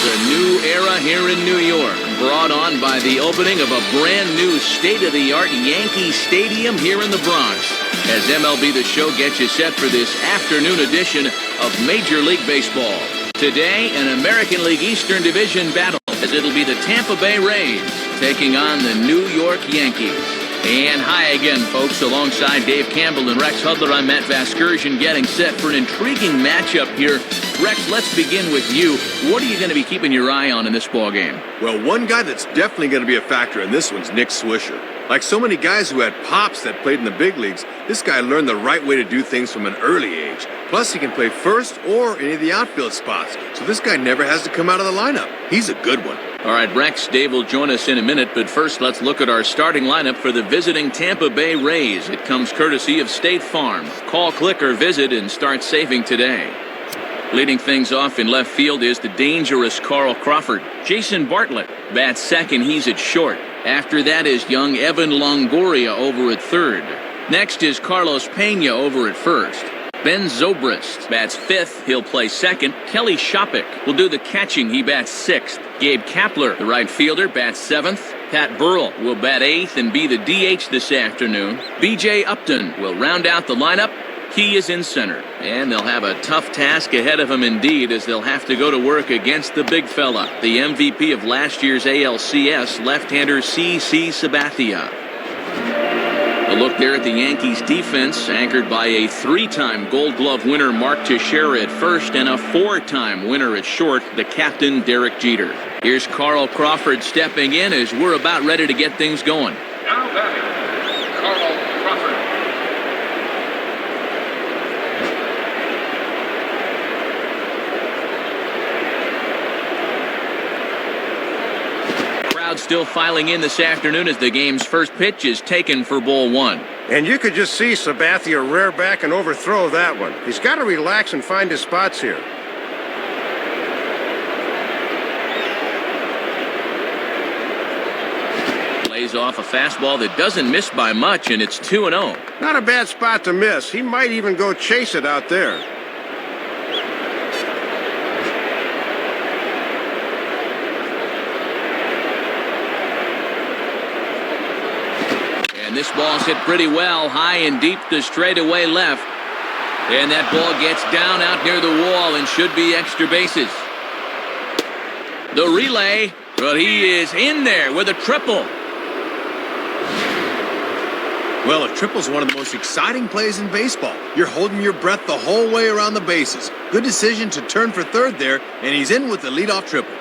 a new era here in New York, brought on by the opening of a brand new state-of-the-art Yankee Stadium here in the Bronx. As MLB The Show gets you set for this afternoon edition of Major League Baseball. Today, an American League Eastern Division battle, as it'll be the Tampa Bay Rays taking on the New York Yankees. And hi again, folks. Alongside Dave Campbell and Rex Hudler, I'm Matt Vasgersian, getting set for an intriguing matchup here. Rex, let's begin with you. What are you going to be keeping your eye on in this ball game? Well, one guy that's definitely going to be a factor in this one's Nick Swisher. Like so many guys who had pops that played in the big leagues, this guy learned the right way to do things from an early age. Plus, he can play first or any of the outfield spots, so this guy never has to come out of the lineup. He's a good one. All right, Rex, Dave will join us in a minute, but first let's look at our starting lineup for the visiting Tampa Bay Rays. It comes courtesy of State Farm. Call, click, or visit and start saving today. Leading things off in left field is the dangerous Carl Crawford. Jason Bartlett bats second. He's at short. After that is young Evan Longoria over at third. Next is Carlos Pena over at first. Ben Zobrist bats fifth. He'll play second. Kelly Shopik will do the catching. He bats sixth. Gabe Kapler, the right fielder, bats seventh. Pat Burrell will bat eighth and be the DH this afternoon. B.J. Upton will round out the lineup. He is in center, and they'll have a tough task ahead of them indeed, as they'll have to go to work against the big fella, the MVP of last year's ALCS, left-hander C.C. Sabathia. A look there at the Yankees defense, anchored by a three-time Gold Glove winner Mark Teixeira at first and a four-time winner at short, the captain Derek Jeter. Here's Carl Crawford stepping in as we're about ready to get things going. Now batting, Carl Crawford. Still filing in this afternoon as the game's first pitch is taken for ball one. And you could just see Sabathia rear back and overthrow that one. He's got to relax and find his spots here. Lays off a fastball that doesn't miss by much, and it's 2-0. Not a bad spot to miss. He might even go chase it out there. And this ball's hit pretty well, high and deep to straightaway left. And that ball gets down out near the wall and should be extra bases. The relay, but he is in there with a triple. Well, a triple's one of the most exciting plays in baseball. You're holding your breath the whole way around the bases. Good decision to turn for third there, and he's in with the leadoff triple.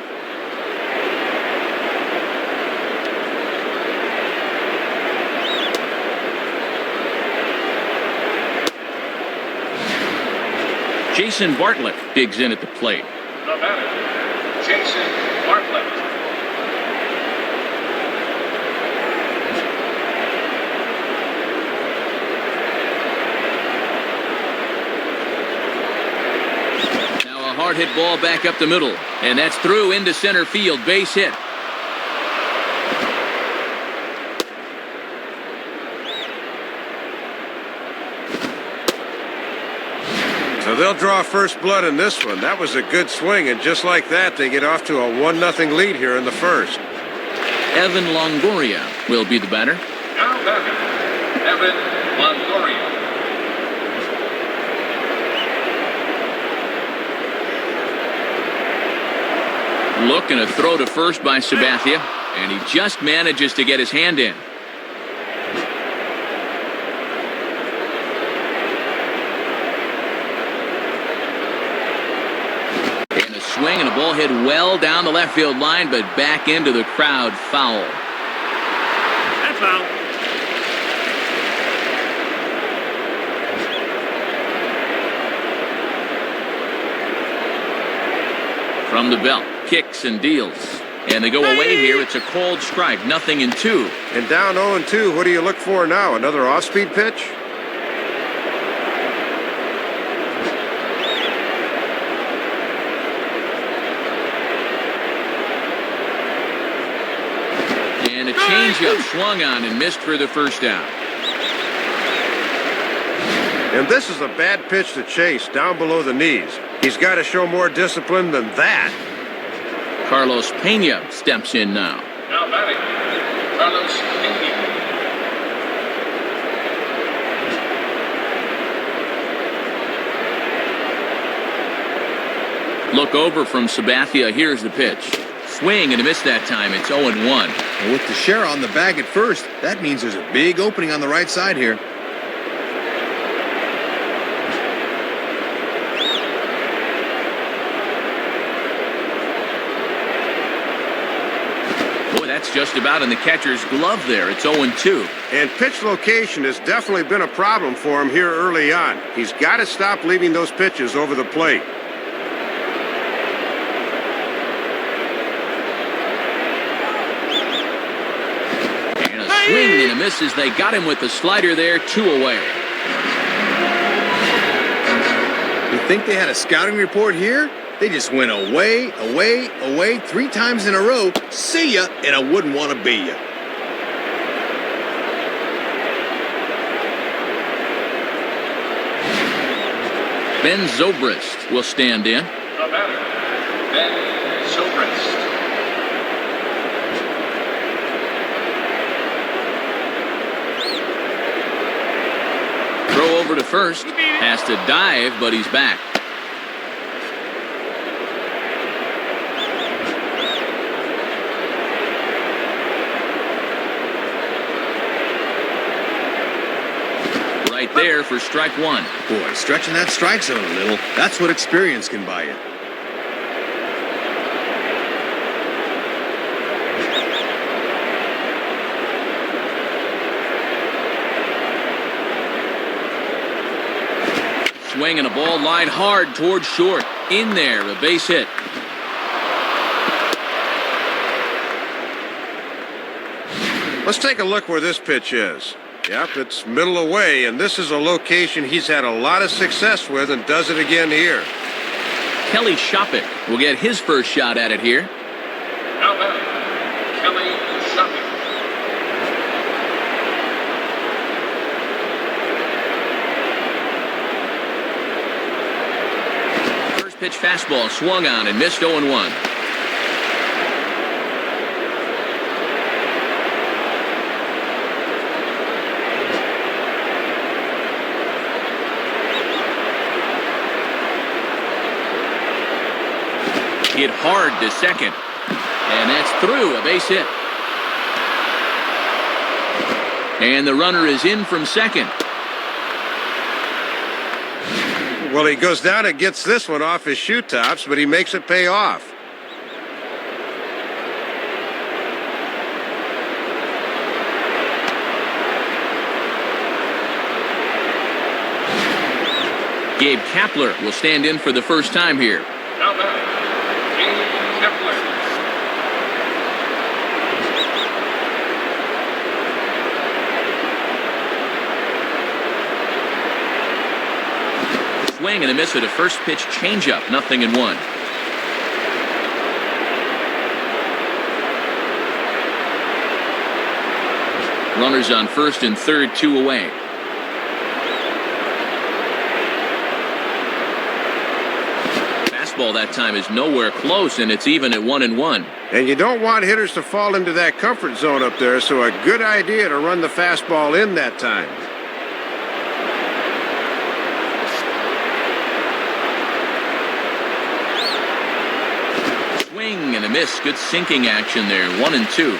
Jason Bartlett digs in at the plate. The batter, Jason Bartlett. Now a hard hit ball back up the middle, and that's through into center field, base hit. So they'll draw first blood in this one. That was a good swing, and just like that, they get off to a 1-0 lead here in the first. Evan Longoria will be the batter. Now batting, Evan Longoria. Look, and a throw to first by Sabathia, and he just manages to get his hand in. Swing and a ball hit well down the left field line, but back into the crowd, foul. That's foul. From the belt, kicks and deals. And they go away here. It's a cold strike, 0-2. And down 0-2, what do you look for now? Another off-speed pitch? And a changeup swung on and missed for the first down. And this is a bad pitch to chase down below the knees. He's got to show more discipline than that. Carlos Pena steps in now. Now batting, Carlos Pena. Look over from Sabathia. Here's the pitch. Swing and a miss that time. It's 0-1. And with Teixeira on the bag at first, that means there's a big opening on the right side here. Boy, that's just about in the catcher's glove there. It's 0-2. And pitch location has definitely been a problem for him here early on. He's got to stop leaving those pitches over the plate. Swing and a miss as they got him with the slider there, 2 away. You think they had a scouting report here? They just went away, away, away 3 times in a row. See ya, and I wouldn't want to be ya. Ben Zobrist will stand in. The batter, Ben Zobrist. Throw over to first. Has to dive, but he's back. Right there for strike 1. Boy, stretching that strike zone a little. That's what experience can buy you. Swing and a ball lined hard towards short. In there, a base hit. Let's take a look where this pitch is. Yep, it's middle away, and this is a location he's had a lot of success with and does it again here. Kelly Shopik will get his first shot at it here. Now batting, Kelly Shopik. Pitch fastball swung on and missed 0-1. Hit hard to second. And that's through, a base hit. And the runner is in from second. Well, he goes down and gets this one off his shoe tops, but he makes it pay off. Gabe Kapler will stand in for the first time here. Now batting, Gabe Kapler. Swing and a miss with a first pitch changeup, 0-1. Runners on first and third, 2 away. Fastball that time is nowhere close, and it's even at 1-1. And you don't want hitters to fall into that comfort zone up there, so a good idea to run the fastball in that time. Swing and a miss. Good sinking action there. 1-2.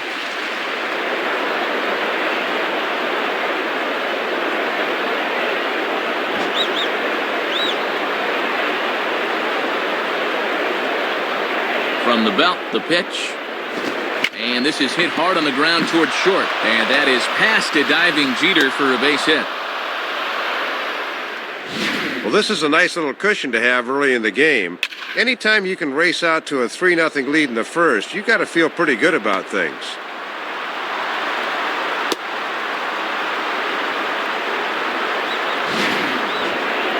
From the belt, the pitch. And this is hit hard on the ground towards short. And that is past a diving Jeter for a base hit. Well, this is a nice little cushion to have early in the game. Anytime you can race out to a 3-0 lead in the first, you got to feel pretty good about things.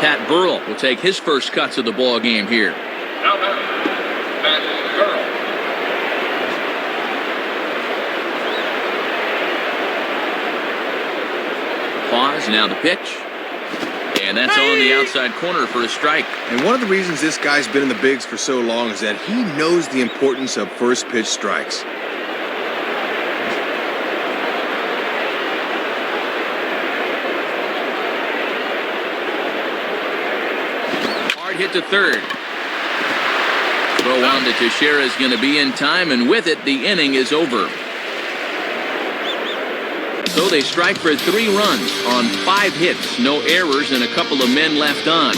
Pat Burrell will take his first cuts of the ball game here. Now batting, Pat Burrell. Pause, now the pitch. And that's on the outside corner for a strike. And one of the reasons this guy's been in the bigs for so long is that he knows the importance of first pitch strikes. Hard hit to third. Throw on to Teixeira is going to be in time, and with it, the inning is over. So they strike for 3 runs on 5 hits, no errors, and a couple of men left on.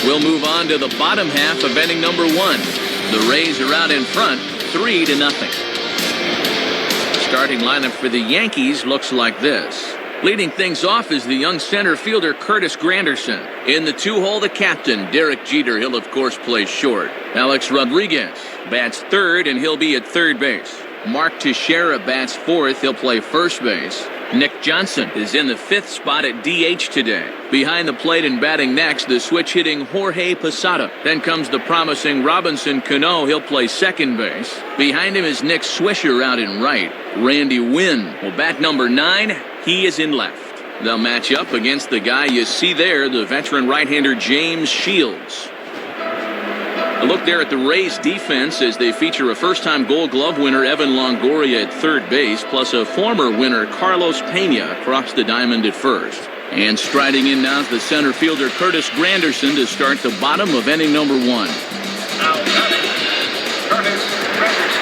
We'll move on to the bottom half of inning number 1. The Rays are out in front, 3-0. Starting lineup for the Yankees looks like this. Leading things off is the young center fielder Curtis Granderson. In the 2-hole, the captain, Derek Jeter. He'll, of course, play short. Alex Rodriguez bats third, and he'll be at third base. Mark Teixeira bats fourth. He'll play first base. Nick Johnson is in the 5th spot at DH today. Behind the plate and batting next, the switch-hitting Jorge Posada. Then comes the promising Robinson Cano. He'll play second base. Behind him is Nick Swisher out in right. Randy Wynn will bat number 9. He is in left. They'll match up against the guy you see there, the veteran right-hander James Shields. A look there at the Rays defense as they feature a first-time Gold Glove winner Evan Longoria at third base, plus a former winner Carlos Pena across the diamond at first. And striding in now is the center fielder Curtis Granderson to start the bottom of inning number 1. Now batting, Curtis Granderson.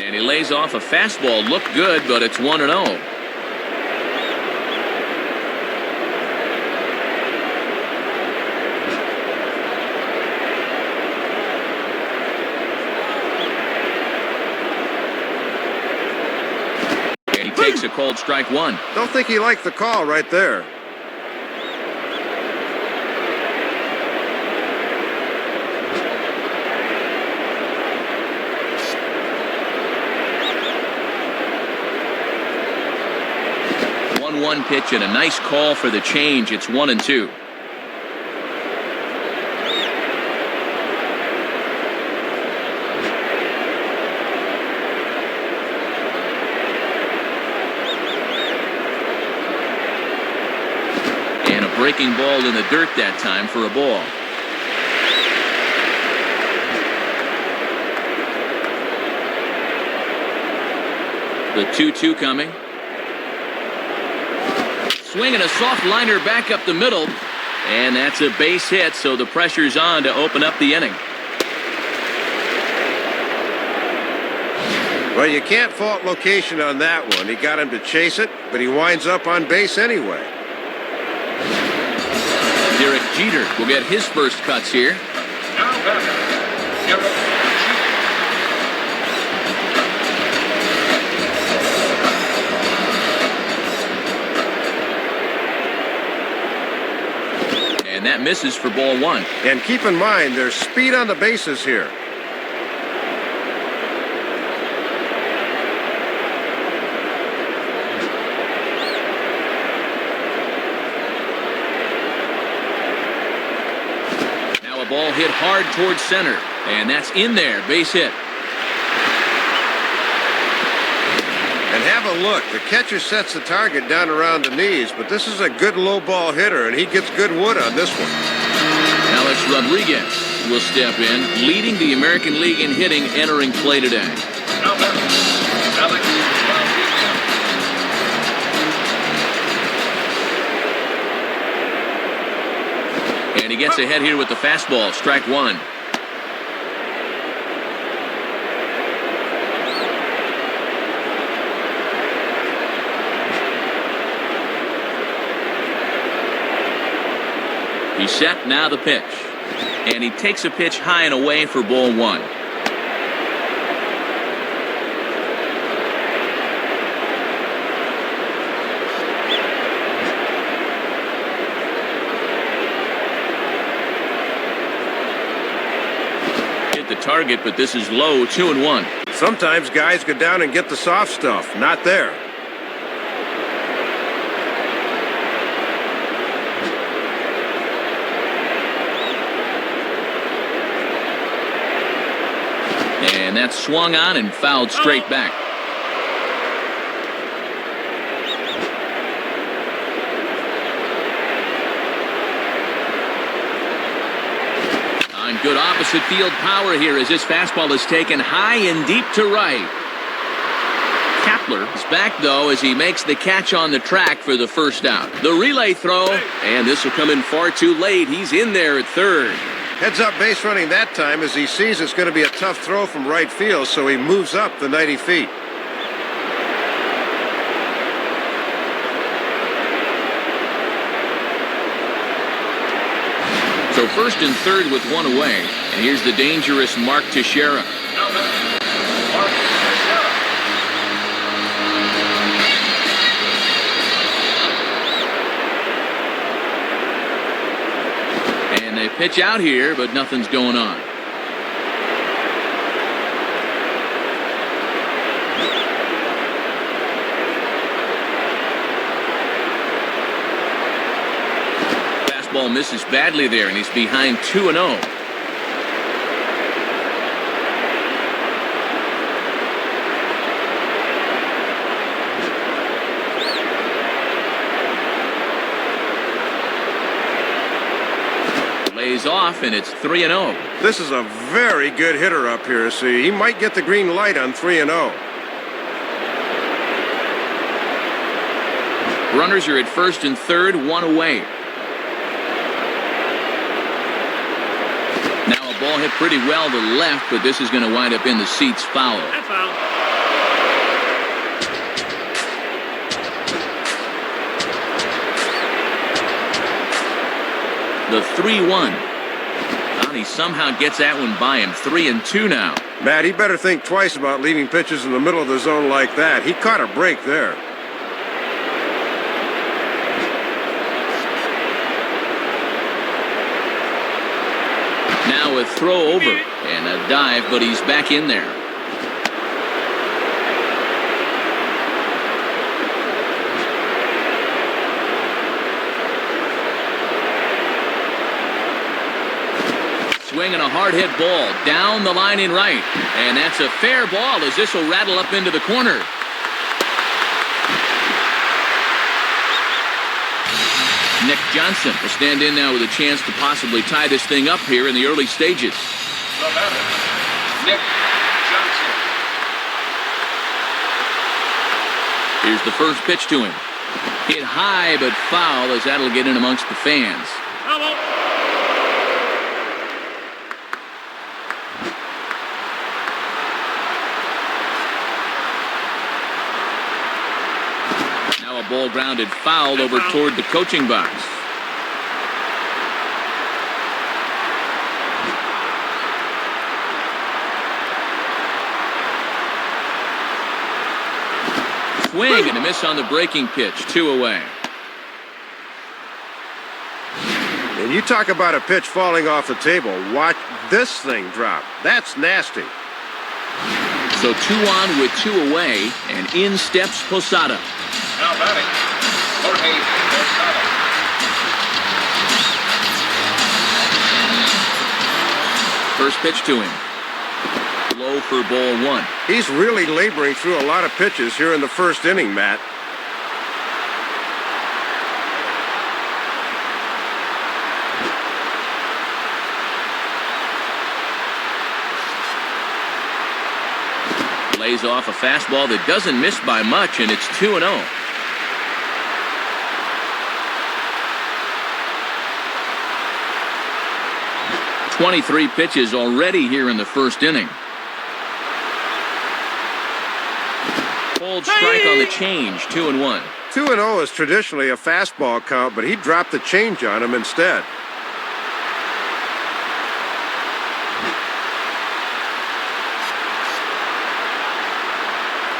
And he lays off a fastball. Looked good, but it's 1-0. Takes a cold strike 1. Don't think he liked the call right there. One pitch and a nice call for the change. It's 1-2. Breaking ball in the dirt that time for a ball. The 2-2 coming. Swinging a soft liner back up the middle. And that's a base hit, so the pressure's on to open up the inning. Well, you can't fault location on that one. He got him to chase it, but he winds up on base anyway. Derek Jeter will get his first cuts here. Now batting, Derek Jeter. And that misses for ball 1. And keep in mind, there's speed on the bases here. Ball hit hard towards center, and that's in there, base hit. And have a look. The catcher sets the target down around the knees, but this is a good low ball hitter, and he gets good wood on this one. Alex Rodriguez will step in, leading the American League in hitting entering play today. Now batting, Alex Rodriguez. And he gets ahead here with the fastball, strike 1. He's set, now the pitch. And he takes a pitch high and away for ball 1. The target, but this is low, 2-1. Sometimes guys go down and get the soft stuff. Not there. And that's swung on and fouled straight back. On good opposite field power here as this fastball is taken high and deep to right. Kepler is back, though, as he makes the catch on the track for the first out. The relay throw, and this will come in far too late. He's in there at third. Heads up base running that time as he sees it's going to be a tough throw from right field, so he moves up the 90 feet. So first and third with one away. And here's the dangerous Mark Teixeira. And they pitch out here, but nothing's going on. Ball misses badly there, and he's behind 2-0. Lays off, and it's 3-0. This is a very good hitter up here, so he might get the green light on 3-0. Runners are at first and third, one away. Ball hit pretty well to the left, but this is going to wind up in the seats foul. That's foul. The 3-1. And he somehow gets that one by him. 3-2 now. Matt, he better think twice about leaving pitches in the middle of the zone like that. He caught a break there. Now a throw over and a dive, but he's back in there. Swinging a hard hit ball down the line in right. And that's a fair ball as this will rattle up into the corner. Nick Johnson will stand in now with a chance to possibly tie this thing up here in the early stages. The batter, Nick Johnson. Here's the first pitch to him. Hit high but foul as that'll get in amongst the fans. Hello. A ball grounded foul over toward the coaching box. Swing and a miss on the breaking pitch. 2 away. And you talk about a pitch falling off the table. Watch this thing drop. That's nasty. So 2 on with 2 away, and in steps Posada. Now batting, Jorge Posada. First pitch to him. Low for ball 1. He's really laboring through a lot of pitches here in the first inning, Matt. Lays off a fastball that doesn't miss by much, and it's 2-0. 23 pitches already here in the first inning. Cold strike on the change, 2-1. 2-0 is traditionally a fastball count, but he dropped the change on him instead.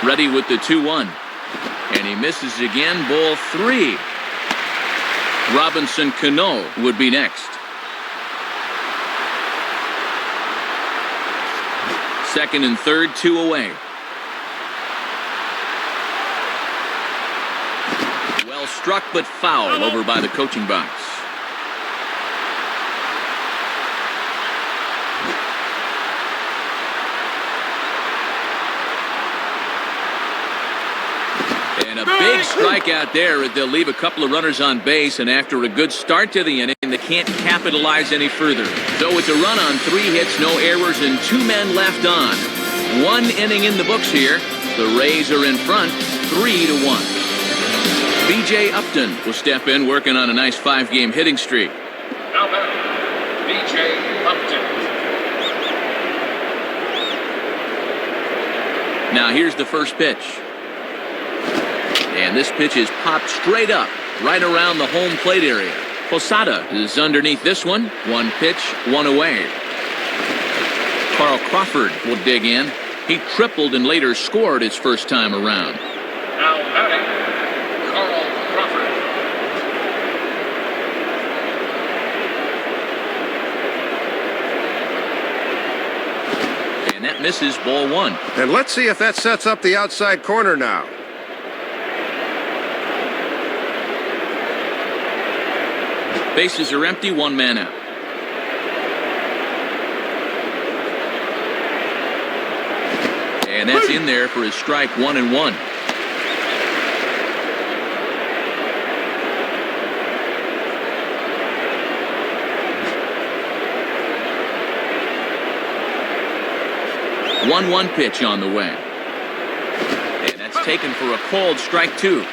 Ready with the 2-1. And he misses again, ball 3. Robinson Cano would be next. Second and third, 2 away. Well struck but foul over by the coaching box. And a big strikeout there. They'll leave a couple of runners on base, and after a good start to the inning, they can't capitalize any further. So it's a run on 3 hits, no errors, and 2 men left on. 1 inning in the books here. The Rays are in front, 3-1. B.J. Upton will step in, working on a nice 5-game hitting streak. Now batting, B.J. Upton. Now here's the first pitch. And this pitch is popped straight up, right around the home plate area. Posada is underneath this one. 1 pitch, 1 away. Carl Crawford will dig in. He tripled and later scored his first time around. Now batting, Carl Crawford. And that misses, ball 1. And let's see if that sets up the outside corner now. Bases are empty, 1 man out. And that's in there for his strike, 1-1. One pitch on the way. And that's taken for a called strike 2.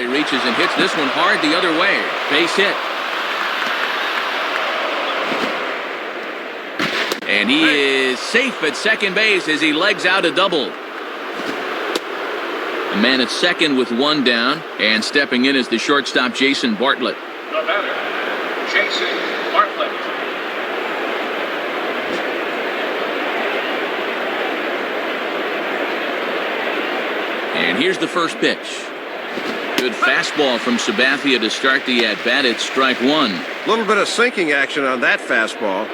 Reaches and hits this one hard the other way. Base hit. And he is safe at second base as he legs out a double. A man at second with 1 down, and stepping in is the shortstop Jason Bartlett. The batter, Jason Bartlett. And here's the first pitch. Good fastball from Sabathia to start the at-bat. It's strike 1. A little bit of sinking action on that fastball.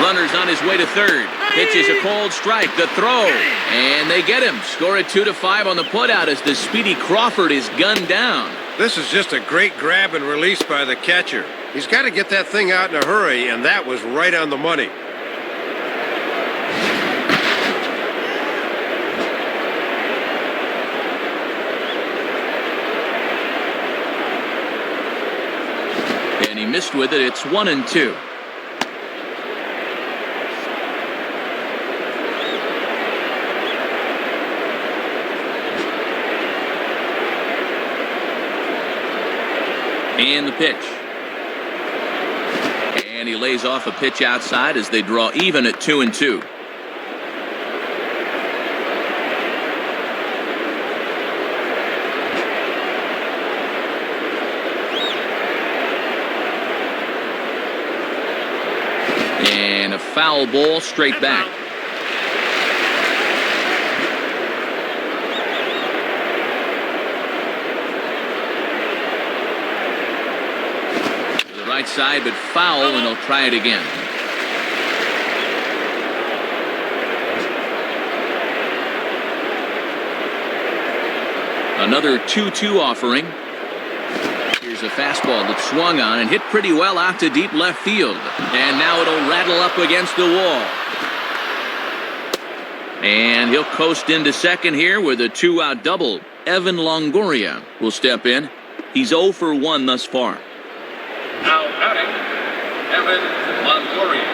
Runners on his way to third. Pitches a cold strike. The throw. And they get him. Score it 2-5 on the putout as the speedy Crawford is gunned down. This is just a great grab and release by the catcher. He's got to get that thing out in a hurry, and that was right on the money. And he missed with it. It's 1-2. And the pitch. And he lays off a pitch outside as they draw even at 2-2. And a foul ball straight back. Right side, but foul, and they'll try it again. Another 2-2 offering. Here's a fastball that swung on and hit pretty well out to deep left field. And now it'll rattle up against the wall. And he'll coast into second here with a 2-out double. Evan Longoria will step in. He's 0 for 1 thus far. Now batting, Evan Longoria.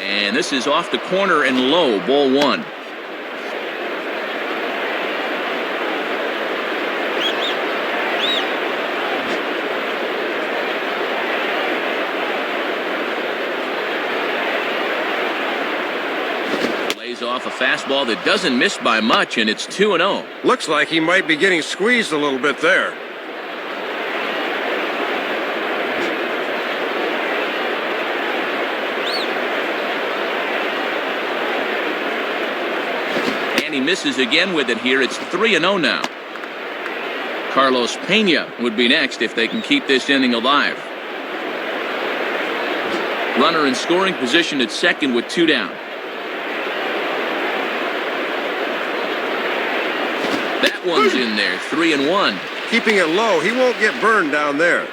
And this is off the corner and low, ball 1. Off a fastball that doesn't miss by much, and it's 2-0. Looks like he might be getting squeezed a little bit there. And he misses again with it here. It's 3-0 now. Carlos Pena would be next if they can keep this inning alive. Runner in scoring position at second with 2 down. That one's in there, 3-1. Keeping it low, he won't get burned down there.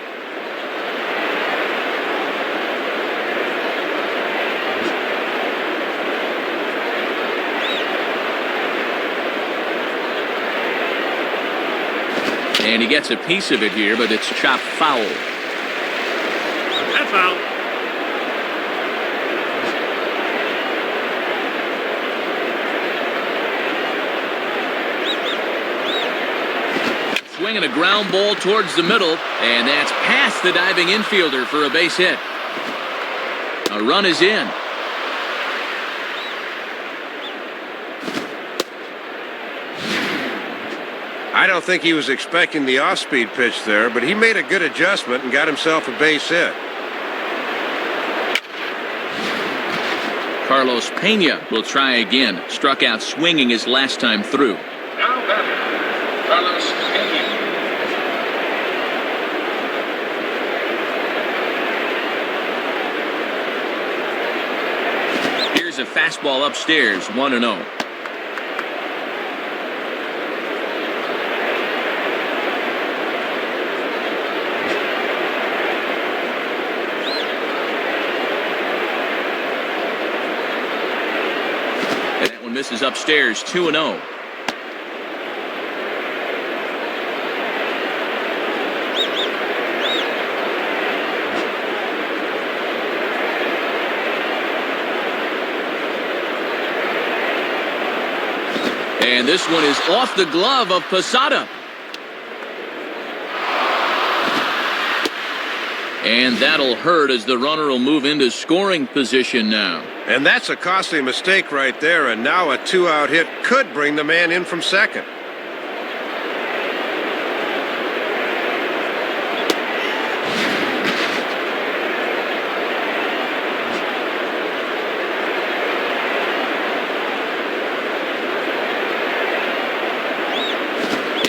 And he gets a piece of it here, but it's chopped foul. That's out. Swinging a ground ball towards the middle, and that's past the diving infielder for a base hit. A run is in. I don't think he was expecting the off-speed pitch there, but he made a good adjustment and got himself a base hit. Carlos Pena will try again. Struck out swinging his last time through. Now batting, Carlos Pena. Here's a fastball upstairs, 1-0. Misses upstairs, 2-0. And this one is off the glove of Posada. And that'll hurt as the runner will move into scoring position now. And that's a costly mistake right there, and now a 2-out hit could bring the man in from second.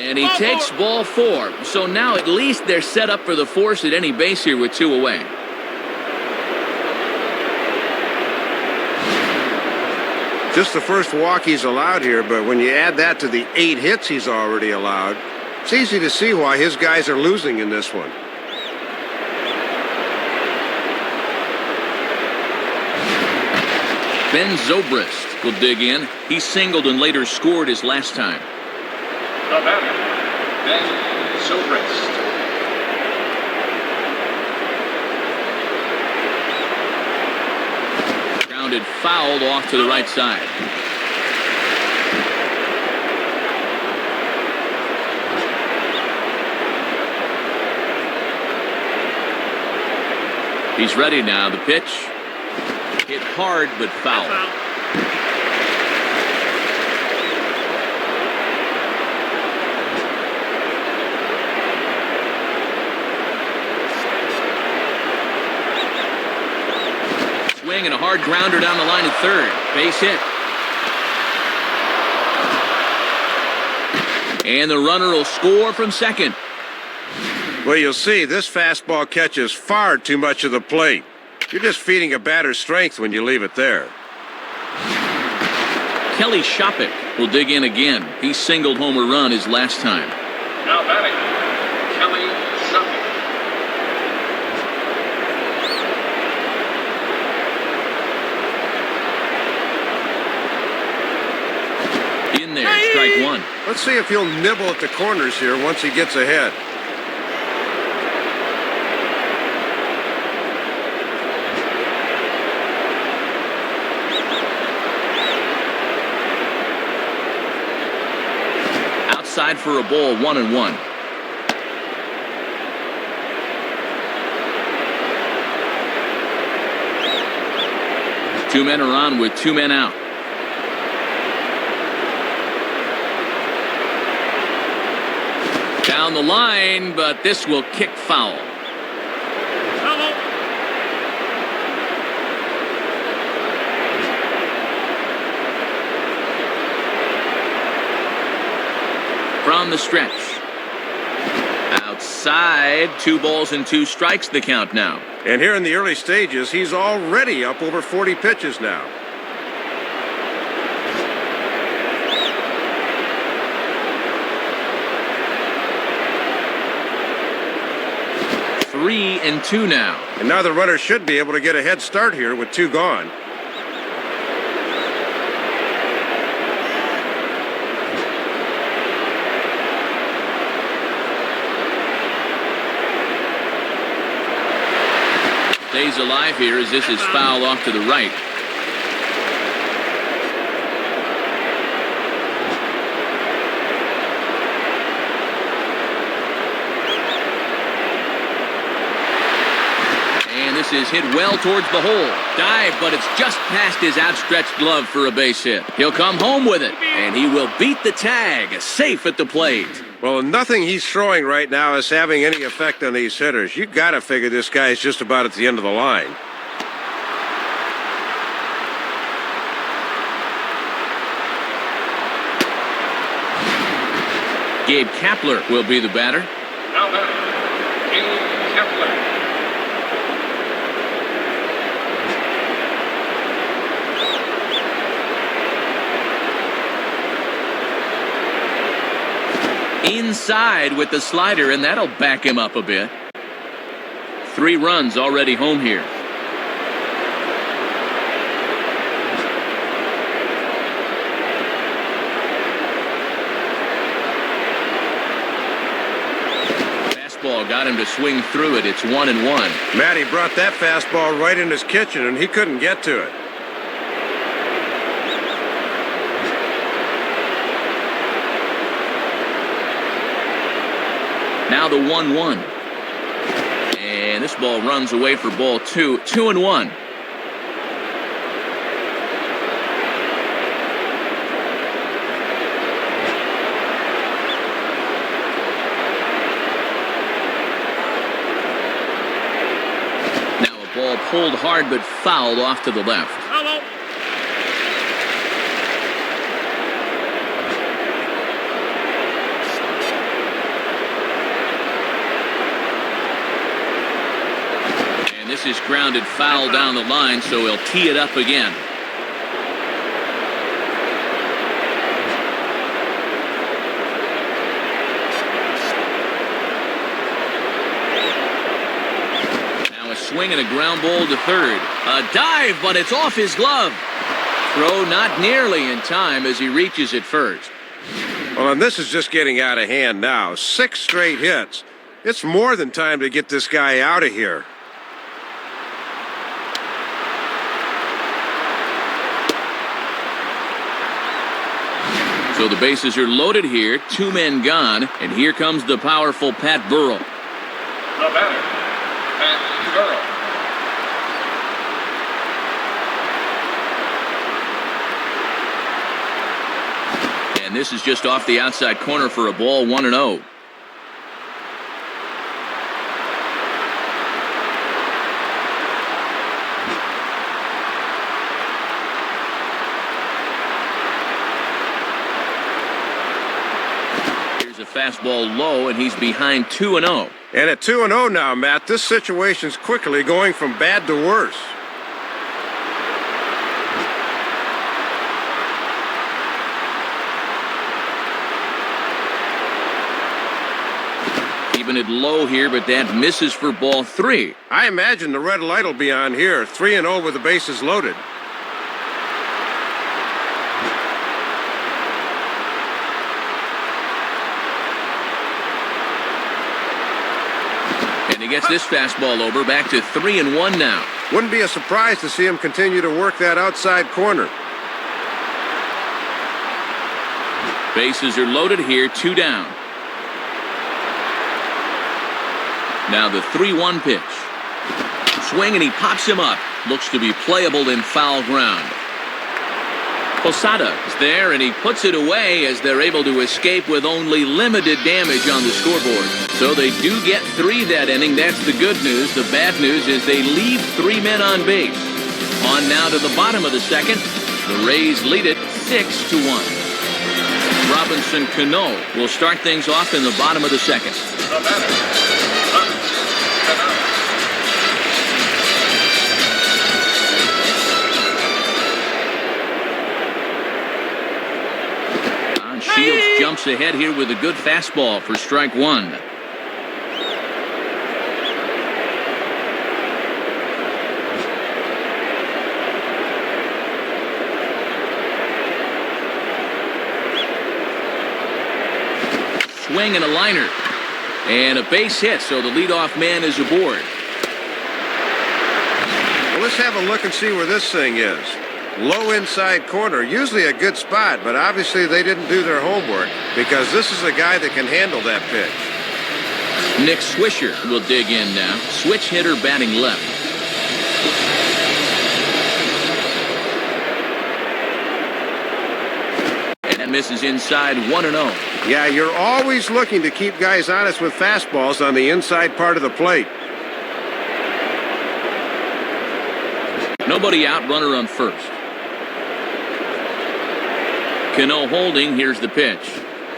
And he takes ball 4. So now at least they're set up for the force at any base here with 2 away. Just the first walk he's allowed here, but when you add that to the 8 hits he's already allowed, it's easy to see why his guys are losing in this one. Ben Zobrist will dig in. He singled and later scored his last time. The batter, Ben Zobrist. Grounded fouled off to the right side. He's ready now. The pitch hit hard but foul. Swing and a hard grounder down the line at third. Base hit. And the runner will score from second. Well, you'll see this fastball catches far too much of the plate. You're just feeding a batter's strength when you leave it there. Kelly Shopik will dig in again. He singled home a run his last time. Now batting, Kelly Shopik. In there, strike 1. Let's see if he'll nibble at the corners here once he gets ahead. Outside for a ball, 1-1. Two men are on with 2 men out. Down the line, but this will kick foul. From the stretch. Outside, 2 balls and 2 strikes the count now. And here in the early stages, he's already up over 40 pitches now. 3-2 now. And now the runner should be able to get a head start here with 2 gone. Stays alive here as this is fouled off to the right. And this is hit well towards the hole. Dive, but it's just past his outstretched glove for a base hit. He'll come home with it, and he will beat the tag, safe at the plate. Well, nothing he's throwing right now is having any effect on these hitters. You got to figure this guy is just about at the end of the line. Gabe Kapler will be the batter. Now batting, Gabe Kapler. Inside with the slider, and that'll back him up a bit. 3 runs already home here. Fastball got him to swing through it. It's 1-1. Matty brought that fastball right in his kitchen, and he couldn't get to it. Now the 1-1. And this ball runs away for ball 2. 2-1. Now a ball pulled hard but fouled off to the left. Hello. This is grounded foul down the line, so he'll tee it up again. Now a swing and a ground ball to third. A dive, but it's off his glove. Throw not nearly in time as he reaches it first. Well, and this is just getting out of hand now. 6 straight hits. It's more than time to get this guy out of here. So the bases are loaded here, 2 men gone, and here comes the powerful Pat Burrell. The batter, Pat Burrell. And this is just off the outside corner for a ball, 1-0. Fastball low, and he's behind 2-0. And at 2-0 now, Matt, this situation's quickly going from bad to worse. Keeping it low here, but that misses for ball 3. I imagine the red light will be on here. 3-0 with the bases loaded. He gets this fastball over, back to 3-1 now. Wouldn't be a surprise to see him continue to work that outside corner. Bases are loaded here, 2 down. Now the 3-1 pitch. Swing, and he pops him up. Looks to be playable in foul ground. Posada is there, and he puts it away as they're able to escape with only limited damage on the scoreboard. So they do get 3 that inning. That's the good news. The bad news is they leave 3 men on base. On now to the bottom of the second. The Rays lead it 6-1. Robinson Cano will start things off in the bottom of the second. The batter, Shields jumps ahead here with a good fastball for strike one. Swing and a liner. And a base hit, so the leadoff man is aboard. Well, let's have a look and see where this thing is. Low inside corner, usually a good spot, but obviously they didn't do their homework because this is a guy that can handle that pitch. Nick Swisher will dig in now. Switch hitter batting left. And that misses inside 1-0. Yeah, you're always looking to keep guys honest with fastballs on the inside part of the plate. Nobody out, runner on first. Cano holding, here's the pitch.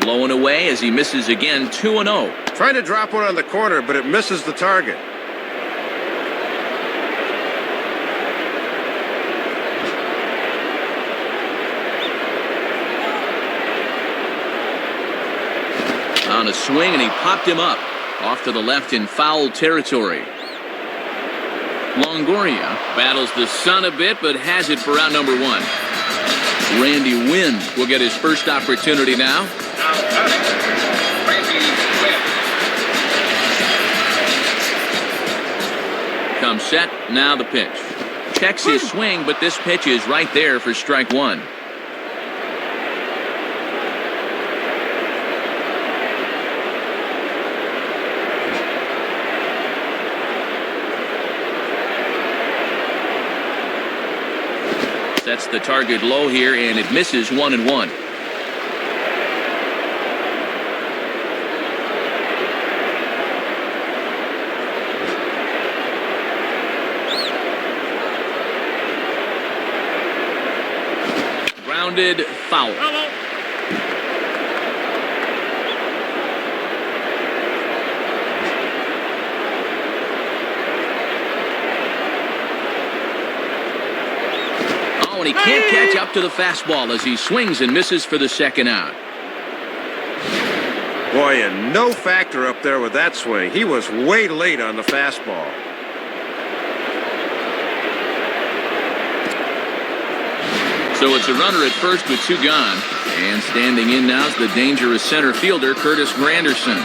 Low and away as he misses again, 2-0. Trying to drop one on the corner, but it misses the target. On a swing, and he popped him up. Off to the left in foul territory. Longoria battles the sun a bit, but has it for out number one. Randy Wynn will get his first opportunity now. Randy Wynn. Comes set, now the pitch. Checks his swing, but this pitch is right there for strike one. That's the target low here, and it misses 1-1. Grounded foul. And he can't catch up to the fastball as he swings and misses for the second out. Boy, and no factor up there with that swing. He was way late on the fastball. So it's a runner at first with two gone. And standing in now is the dangerous center fielder, Curtis Granderson.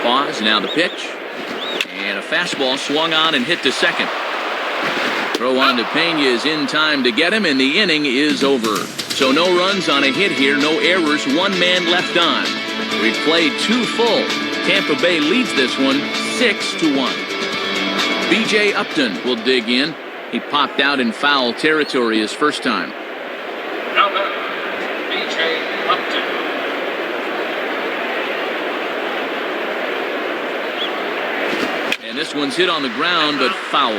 Pause, now the pitch. And a fastball swung on and hit to second. Throw on to Pena is in time to get him, and the inning is over. So no runs on a hit here, no errors, one man left on. We've played two full. Tampa Bay leads this one 6-1. B.J. Upton will dig in. He popped out in foul territory his first time. Now batter, B.J. Upton. And this one's hit on the ground, but foul.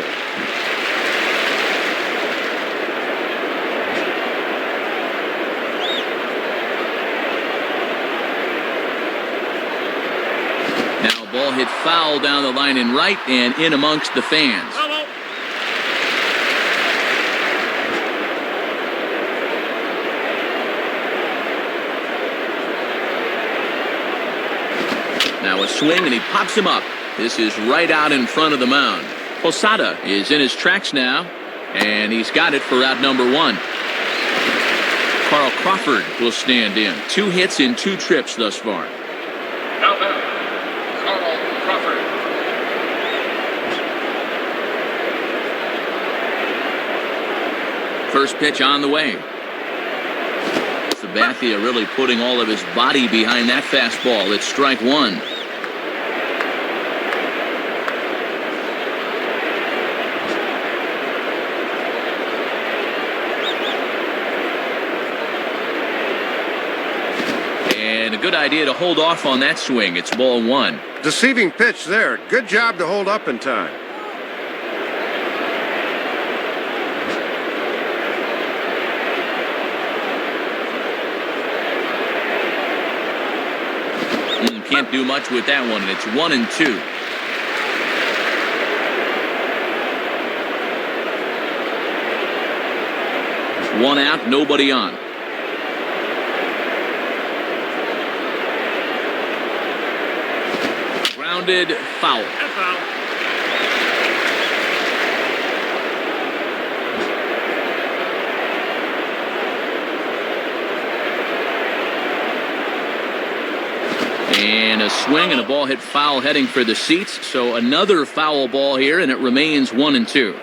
Now a ball hit foul down the line in right and in amongst the fans. Now a swing, and he pops him up. This is right out in front of the mound. Posada is in his tracks now, and he's got it for out number one. Carl Crawford will stand in. 2 hits in 2 trips thus far. Now batter, Carl Crawford. First pitch on the way. Sabathia really putting all of his body behind that fastball. It's strike one. And a good idea to hold off on that swing. It's ball one. Deceiving pitch there. Good job to hold up in time. Can't do much with that one, and it's 1-2. One out, nobody on. Grounded, foul. And a swing and a ball hit foul heading for the seats. So another foul ball here, and it remains 1-2.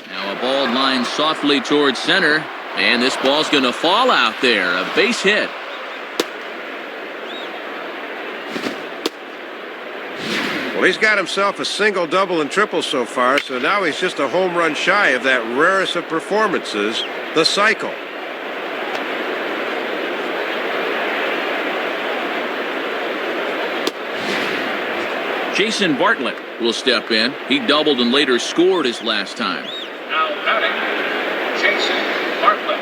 Now a ball lined softly towards center. And this ball's going to fall out there. A base hit. Well, he's got himself a single, double, and triple so far, so now he's just a home run shy of that rarest of performances, the cycle. Jason Bartlett will step in. He doubled and later scored his last time. Now batting, Jason Bartlett.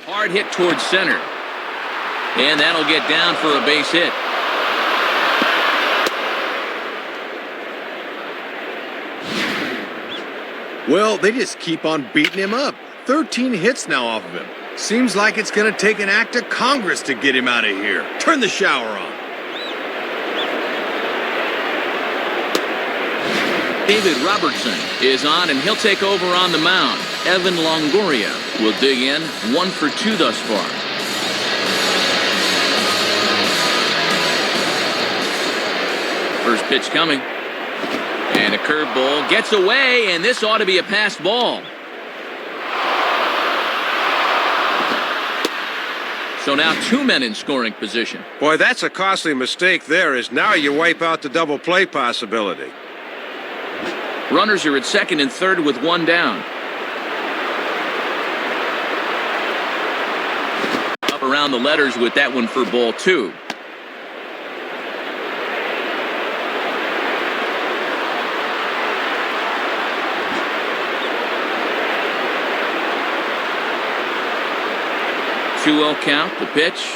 Hard hit towards center. And that'll get down for a base hit. Well, they just keep on beating him up. 13 hits now off of him. Seems like it's going to take an act of Congress to get him out of here. Turn the shower on. David Robertson is on, and he'll take over on the mound. Evan Longoria will dig in, 1 for 2 thus far. First pitch coming. And a curveball gets away, and this ought to be a passed ball. So now 2 men in scoring position. Boy, that's a costly mistake there, as now you wipe out the double play possibility. Runners are at second and third with 1 down. Up around the letters with that one for ball 2. Two-0 count, the pitch,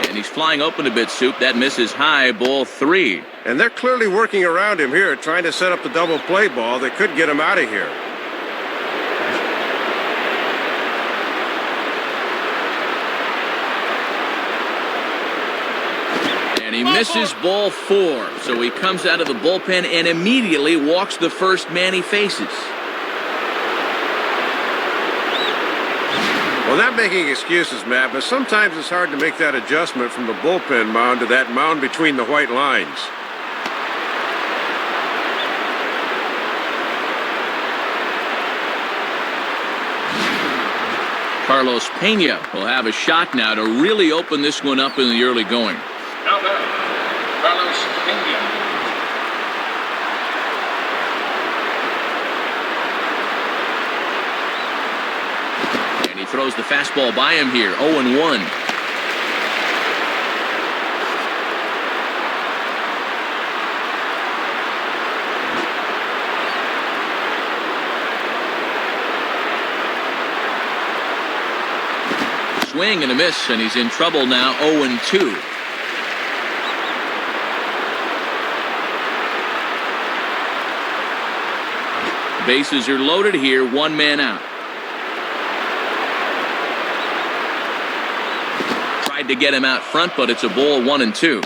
and he's flying open a bit, Soup. That misses high, ball 3. And they're clearly working around him here, trying to set up the double play ball that could get him out of here. And he misses ball 4, so he comes out of the bullpen and immediately walks the first man he faces. Well, not making excuses, Matt, but sometimes it's hard to make that adjustment from the bullpen mound to that mound between the white lines. Carlos Pena will have a shot now to really open this one up in the early going. Now batting, Carlos Pena. Throws the fastball by him here, 0-1. Swing and a miss, and he's in trouble now, 0-2. Bases are loaded here, 1 man out. To get him out front, but it's a ball, 1-2.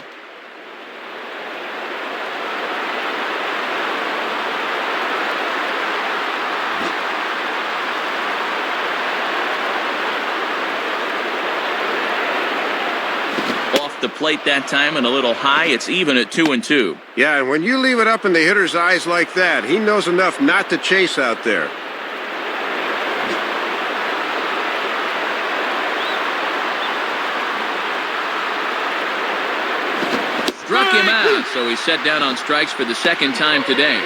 Off the plate that time and a little high. It's even at 2-2. Yeah, and when you leave it up in the hitter's eyes like that, he knows enough not to chase out there. Struck him out, so he's set down on strikes for the second time today.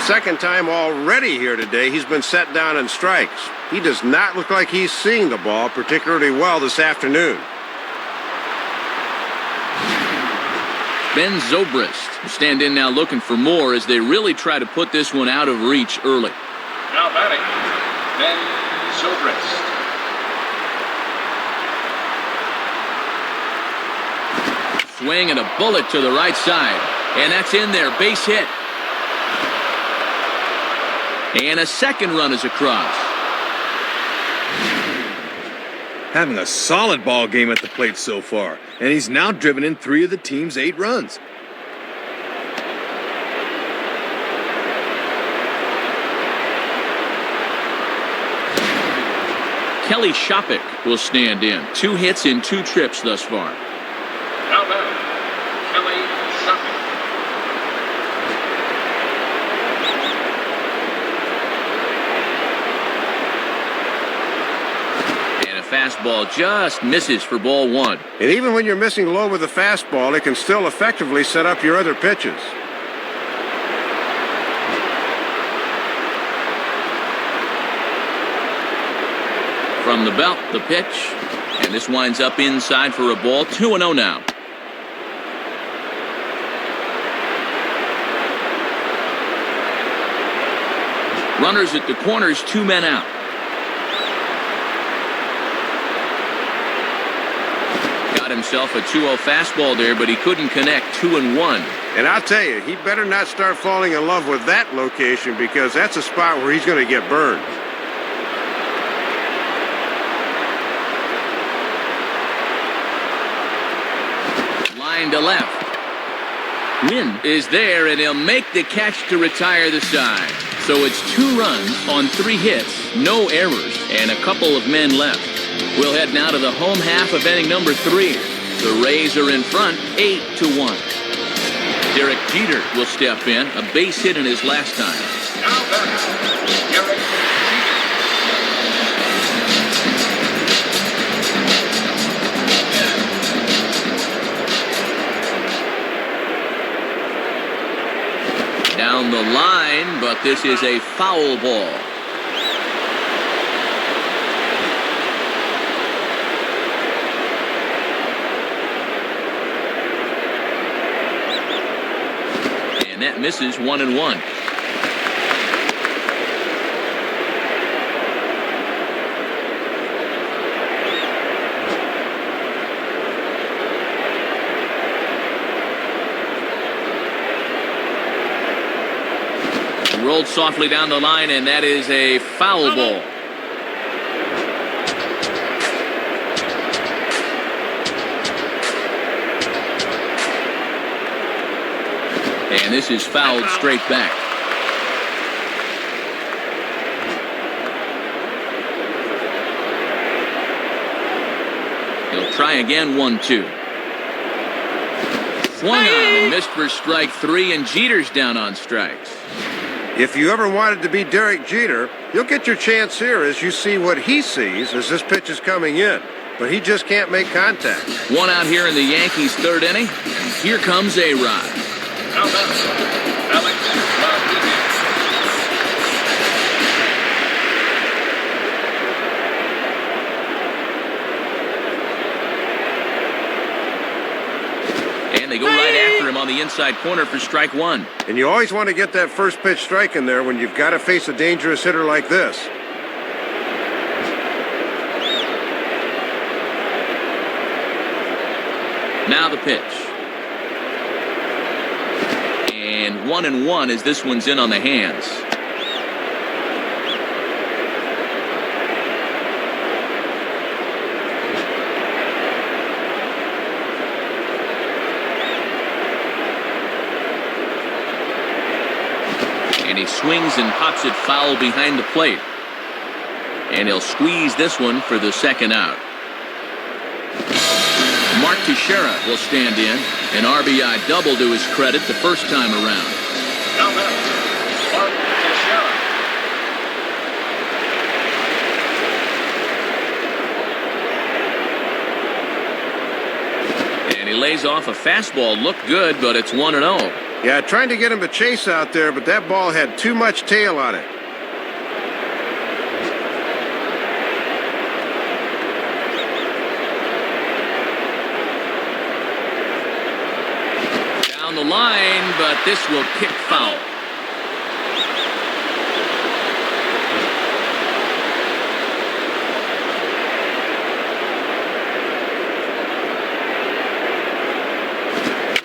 Second time already here today, he's been set down on strikes. He does not look like he's seeing the ball particularly well this afternoon. Ben Zobrist will stand in now looking for more as they really try to put this one out of reach early. Now batting, Ben Zobrist. Swing and a bullet to the right side. And that's in there. Base hit. And a second run is across. Having a solid ball game at the plate so far, and he's now driven in 3 of the team's 8 runs. Kelly Shopik will stand in. 2 hits in 2 trips thus far. Now batting, Kelly Shopik. And a fastball just misses for ball 1. And even when you're missing low with a fastball, it can still effectively set up your other pitches. From the belt, the pitch. And this winds up inside for a ball. 2-0 now. Runners at the corners, 2 men out. Got himself a 2-0 fastball there, but he couldn't connect. 2-1. And I'll tell you, he better not start falling in love with that location because that's a spot where he's going to get burned. Line to left. Wynn is there, and he'll make the catch to retire the side. So it's 2 runs on 3 hits, no errors, and a couple of men left. We'll head now to the home half of inning number 3. The Rays are in front, 8-1. Derek Jeter will step in, a base hit in his last time. Now batting, Derek Jeter. Down the line, but this is a foul ball. And that misses 1-1. Rolled softly down the line, and that is a foul ball. And this is fouled straight back. He'll try again, 1-2. Swung on and missed for strike 3, and Jeter's down on strikes. If you ever wanted to be Derek Jeter, you'll get your chance here as you see what he sees as this pitch is coming in. But he just can't make contact. 1 out here in the Yankees' 3rd inning. Here comes A-Rod. Now batting, Alex Rodriguez. And they go right after him on the inside corner for strike 1. And you always want to get that first pitch strike in there when you've got to face a dangerous hitter like this. Now the pitch. And 1-1 as this one's in on the hands. And he swings and pops it foul behind the plate. And he'll squeeze this one for the 2nd out. Mark Teixeira will stand in. An RBI double to his credit the first time around. Now batting, Mark Teixeira. And he lays off a fastball. Looked good, but it's 1-0. Yeah, trying to get him to chase out there, but that ball had too much tail on it. down the line, but this will kick foul.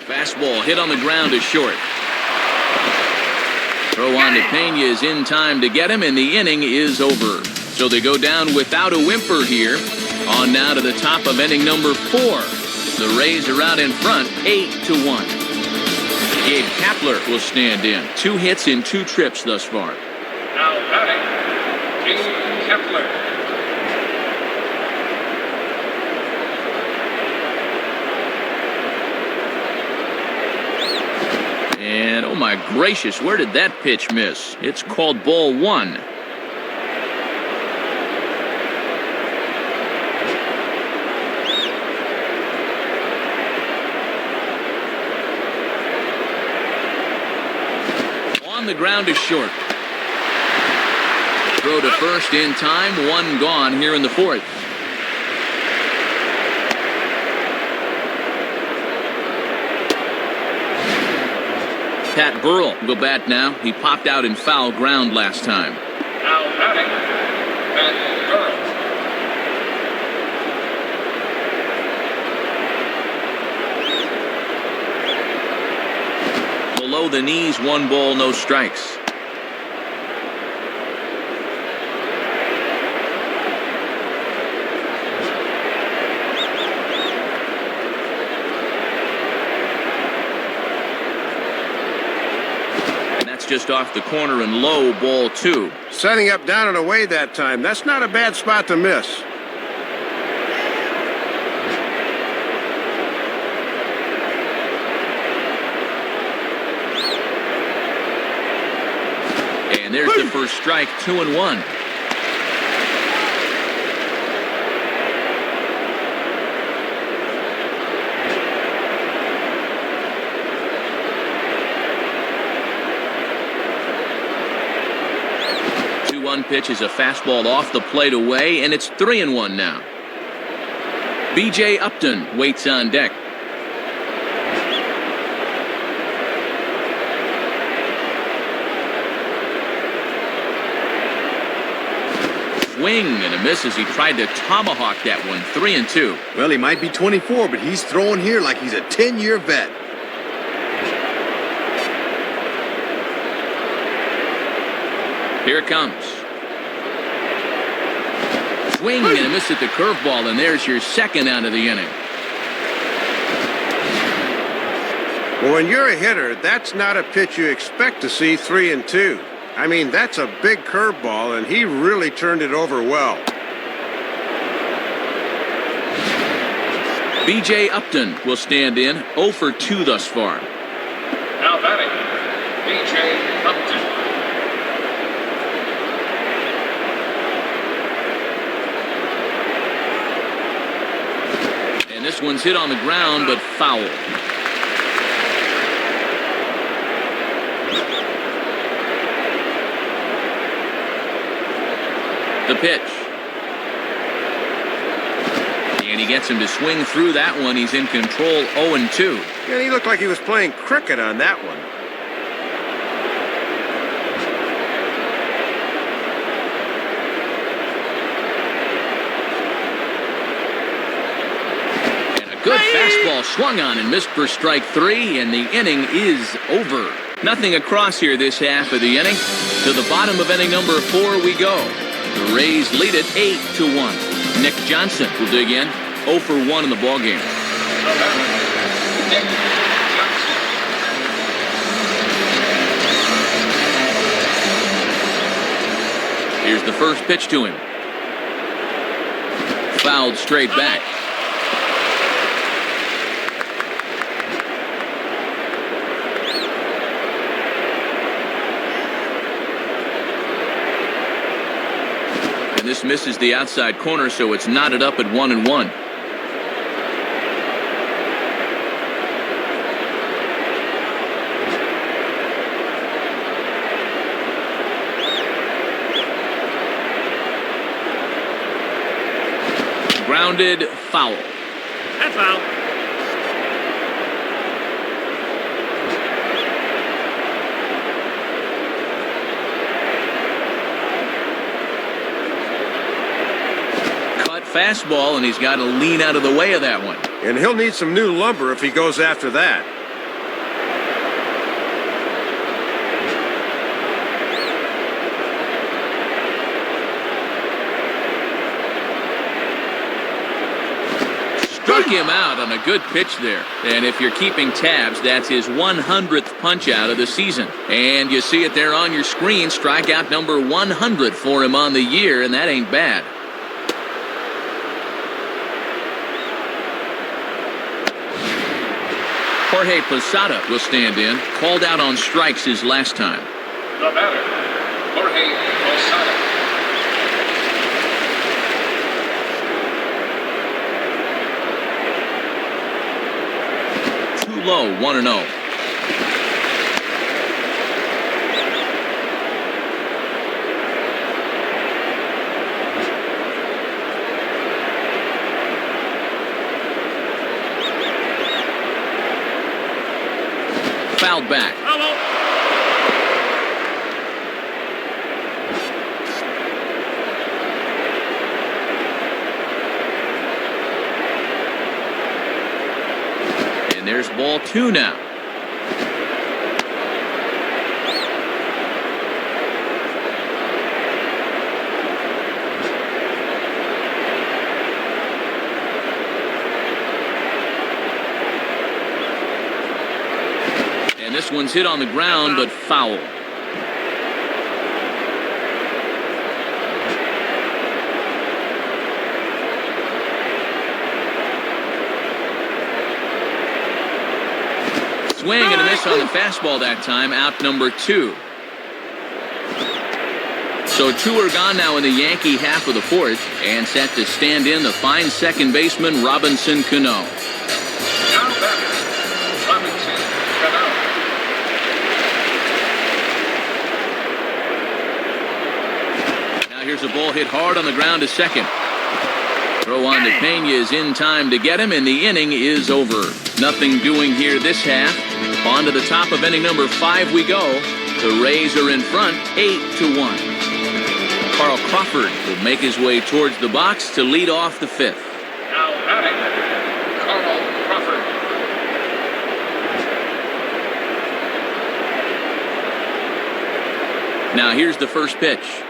Fastball hit on the ground is short. Throw on to Pena is in time to get him, and the inning is over. So they go down without a whimper here. On now to the top of inning number 4. The Rays are out in front, 8-1. Gabe Kapler will stand in. 2 hits in 2 trips thus far. Now batting, Gabe Kapler. And oh my gracious, where did that pitch miss? It's called ball 1. On the ground is short. Throw to first in time, 1 gone here in the 4th. Pat Burrell will bat now. He popped out in foul ground last time. Now batting, Pat Burrell. Below the knees, 1 ball, no strikes. Just off the corner and low, ball 2. Setting up down and away that time. That's not a bad spot to miss. And there's the first strike, 2-1. Pitch is a fastball off the plate away, and it's 3-1 now. B.J. Upton waits on deck. Swing and a miss as he tried to tomahawk that one. 3-2. Well, he might be 24, but he's throwing here like he's a 10-year vet. Here it comes. Swing and a miss at the curveball, and there's your second out of the inning. Well, when you're a hitter, that's not a pitch you expect to see 3-2. I mean, that's a big curveball, and he really turned it over well. B.J. Upton will stand in, 0 for 2 thus far. Now batting, B.J. Upton. And this one's hit on the ground, but foul. The pitch. And he gets him to swing through that one. He's in control, 0-2. Yeah, he looked like he was playing cricket on that one. Good fastball swung on and missed for strike 3, and the inning is over. Nothing across here this half of the inning. To the bottom of inning number 4 we go. The Rays lead it 8-1. Nick Johnson will dig in, 0 for 1 in the ballgame. Nick Johnson. Here's the first pitch to him. Fouled straight back. And this misses the outside corner, so it's knotted up at 1-1. Grounded, foul. That's foul. fastball, and he's got to lean out of the way of that one. And he'll need some new lumber if he goes after that. Struck him out on a good pitch there. And if you're keeping tabs, that's his 100th punch out of the season. And you see it there on your screen, strikeout number 100 for him on the year, and that ain't bad. Jorge Posada will stand in, called out on strikes his last time. The batter, Jorge Posada. Low, 1-0. Fouled back. And there's ball 2 now. And this one's hit on the ground, but foul. Swing and a miss on the fastball that time, out number 2. So 2 are gone now in the Yankee half of the 4th, and set to stand in the fine second baseman Robinson Cano. Now batter, Robinson Cano. Now here's a ball hit hard on the ground to second. Throw on to Pena is in time to get him, and the inning is over. Nothing doing here this half. On to the top of inning number 5 we go. The Rays are in front, 8-1. Carl Crawford will make his way towards the box to lead off the 5th. Now batting, Carl Crawford. Now here's the first pitch.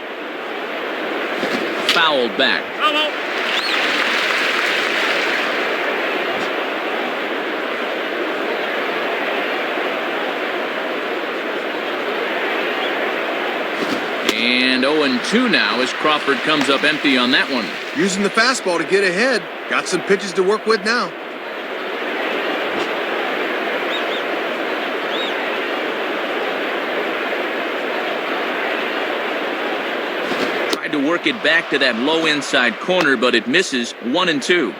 Fouled back. And 0-2 now as Crawford comes up empty on that one. Using the fastball to get ahead. Got some pitches to work with now. Tried to work it back to that low inside corner, but it misses. 1-2.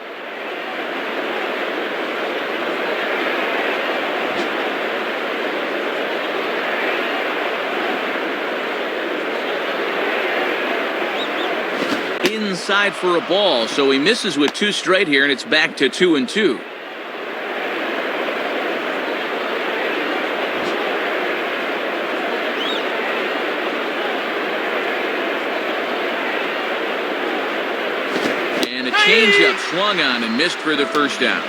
Inside for a ball, so he misses with 2 straight here, and it's back to 2-2. And a changeup swung on and missed for the first down.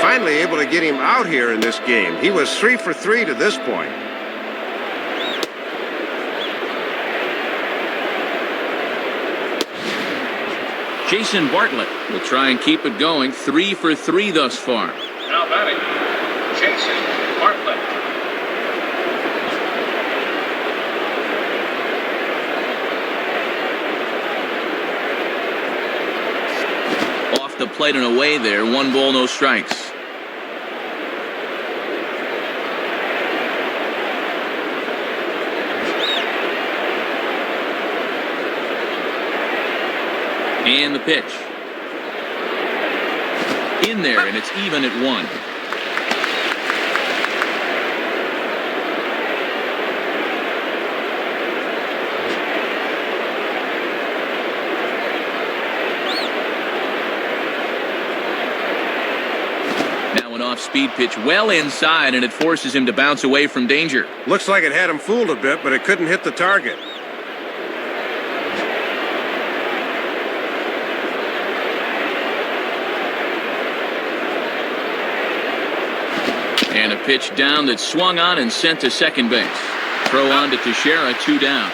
Finally able to get him out here in this game. He was 3 for 3 to this point. Jason Bartlett will try and keep it going. 3 for 3 thus far. Now batting, Jason Bartlett. Off the plate and away there. 1 ball, no strikes. And the pitch. In there, and it's even at 1. Now an off-speed pitch well inside, and it forces him to bounce away from danger. Looks like it had him fooled a bit, but it couldn't hit the target. And a pitch down that swung on and sent to second base. Throw on to Teixeira, 2 down.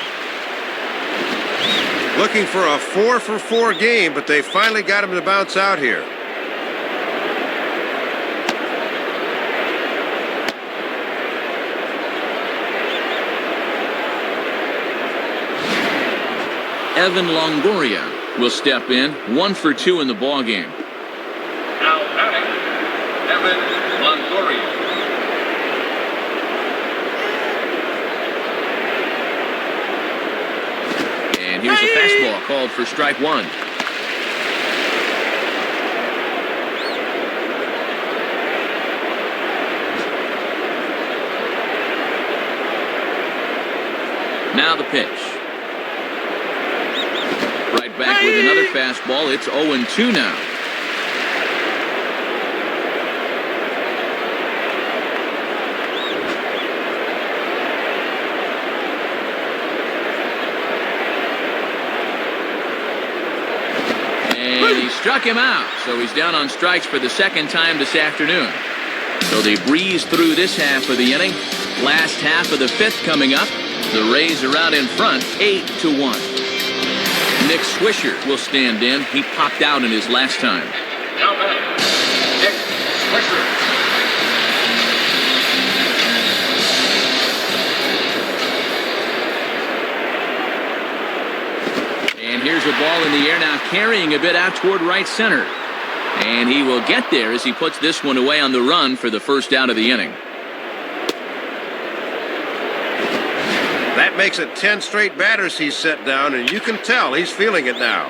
Looking for a 4-for-4 game, but they finally got him to bounce out here. Evan Longoria will step in, 1 for 2 in the ballgame. Now batting, Evan Longoria. And here's a fastball called for strike 1. Now the pitch. Right back with another fastball. It's 0-2 now. And he struck him out, so he's down on strikes for the second time this afternoon. So they breeze through this half of the inning. Last half of the 5th coming up. The Rays are out in front, 8-1. Nick Swisher will stand in. He popped out in his last time. Now batting, Nick Swisher. And here's a ball in the air now, carrying a bit out toward right center. And he will get there as he puts this one away on the run for the first out of the inning. That makes it 10 straight batters he's set down, and you can tell he's feeling it now.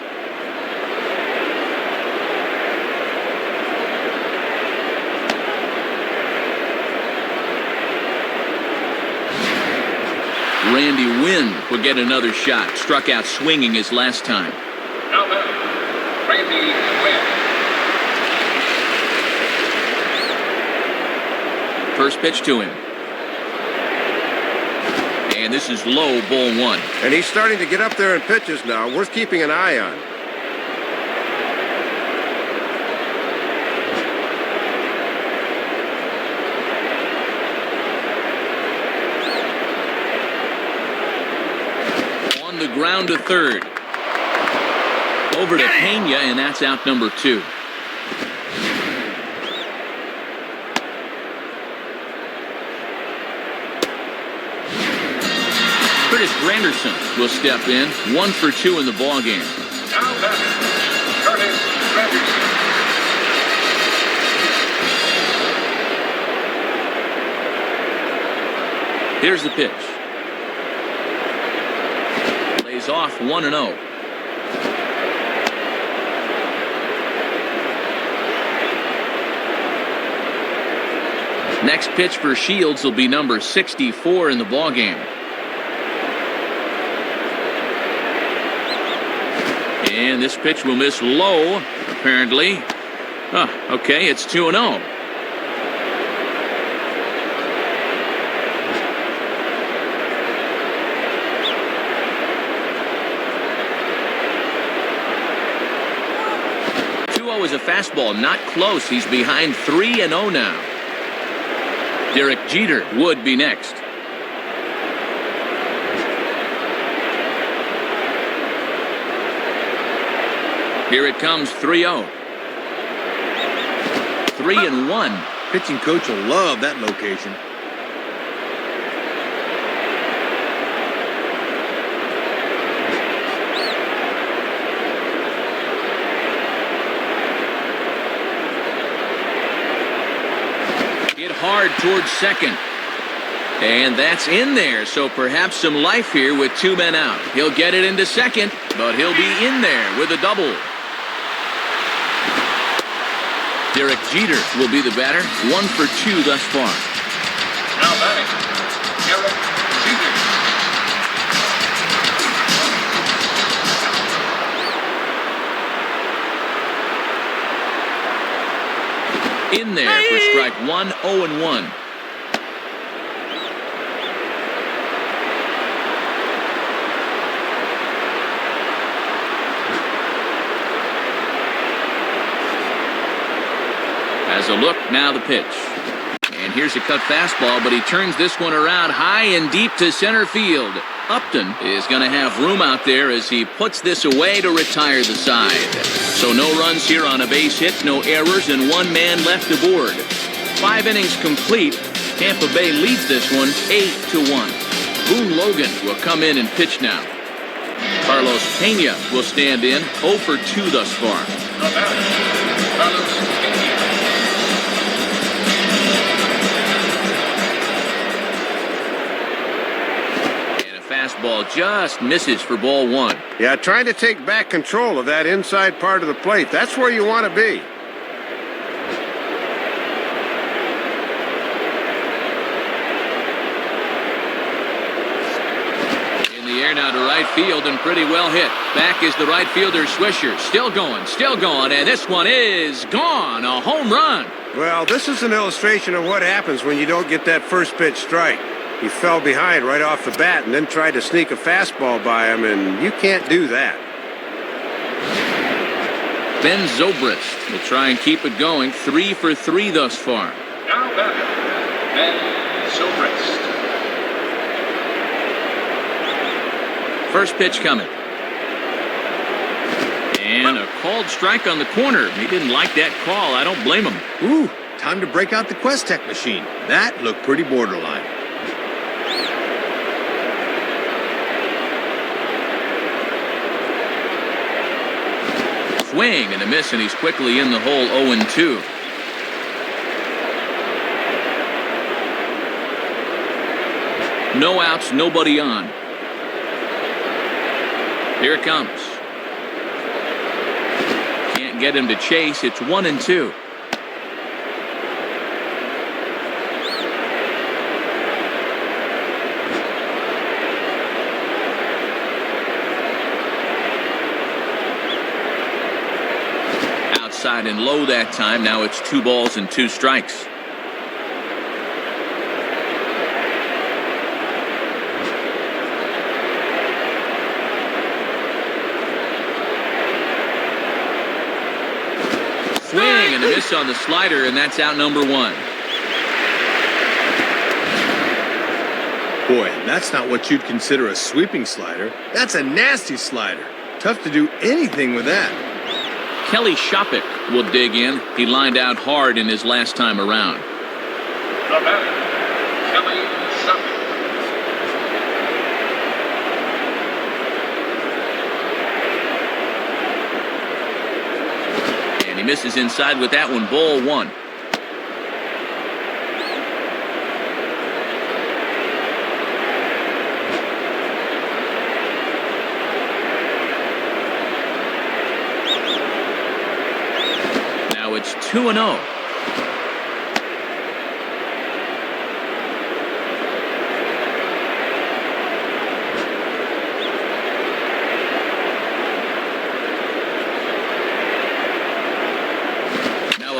Randy Wynn will get another shot. Struck out swinging his last time. Now batting, Randy Wynn. First pitch to him. And this is low, ball 1. And he's starting to get up there in pitches now, worth keeping an eye on. On the ground to third. Over to Pena, and that's out number 2. Curtis Granderson will step in, 1 for 2 in the ballgame. Now batting, Curtis Granderson. Here's the pitch. Lays off 1-0. Next pitch for Shields will be number 64 in the ballgame. And this pitch will miss low, apparently. Okay, it's 2-0. Is a fastball, not close. He's behind 3-0 now. Derek Jeter would be next. Here it comes, 3-0. 3-1. Pitching coach will love that location. Hard towards second. And that's in there, so perhaps some life here with 2 men out. He'll get it into second, but he'll be in there with a double. Derek Jeter will be the batter, 1 for 2 thus far. Now batting, Derek Jeter. In there for strike 1, 0-1. As a look, now the pitch. And And here's a cut fastball, but he turns this one around high and deep to center field. Upton is going to have room out there as he puts this away to retire the side. So no runs here on a base hit, no errors, and one man left aboard. 5 innings complete. Tampa Bay leads this one 8-1. Boone Logan will come in and pitch now. Carlos Pena will stand in, 0 for 2 thus far. The batter, Carlos Pena. And a fastball just misses for ball 1. Yeah, trying to take back control of that inside part of the plate. That's where you want to be. Now to right field and pretty well hit. Back is the right fielder Swisher. Still going, and this one is gone. A home run. Well, this is an illustration of what happens when you don't get that first pitch strike. He fell behind right off the bat and then tried to sneak a fastball by him, and you can't do that. Ben Zobrist will try and keep it going. 3 for 3 thus far. Now batter, Ben Zobrist. First pitch coming. And a called strike on the corner. He didn't like that call. I don't blame him. Ooh, time to break out the Quest-Tech machine. That looked pretty borderline. Swing and a miss, and he's quickly in the hole 0-2. No outs, nobody on. Here it comes. Can't get him to chase. It's 1-2. Outside and low that time. Now it's 2 balls and 2 strikes. Swing and a miss on the slider, and that's out number 1. Boy, that's not what you'd consider a sweeping slider. That's a nasty slider. Tough to do anything with that. Kelly Shopik will dig in. He lined out hard in his last time around. The batter, Kelly Shopik. He misses inside with that one. Ball 1. Now it's 2-0.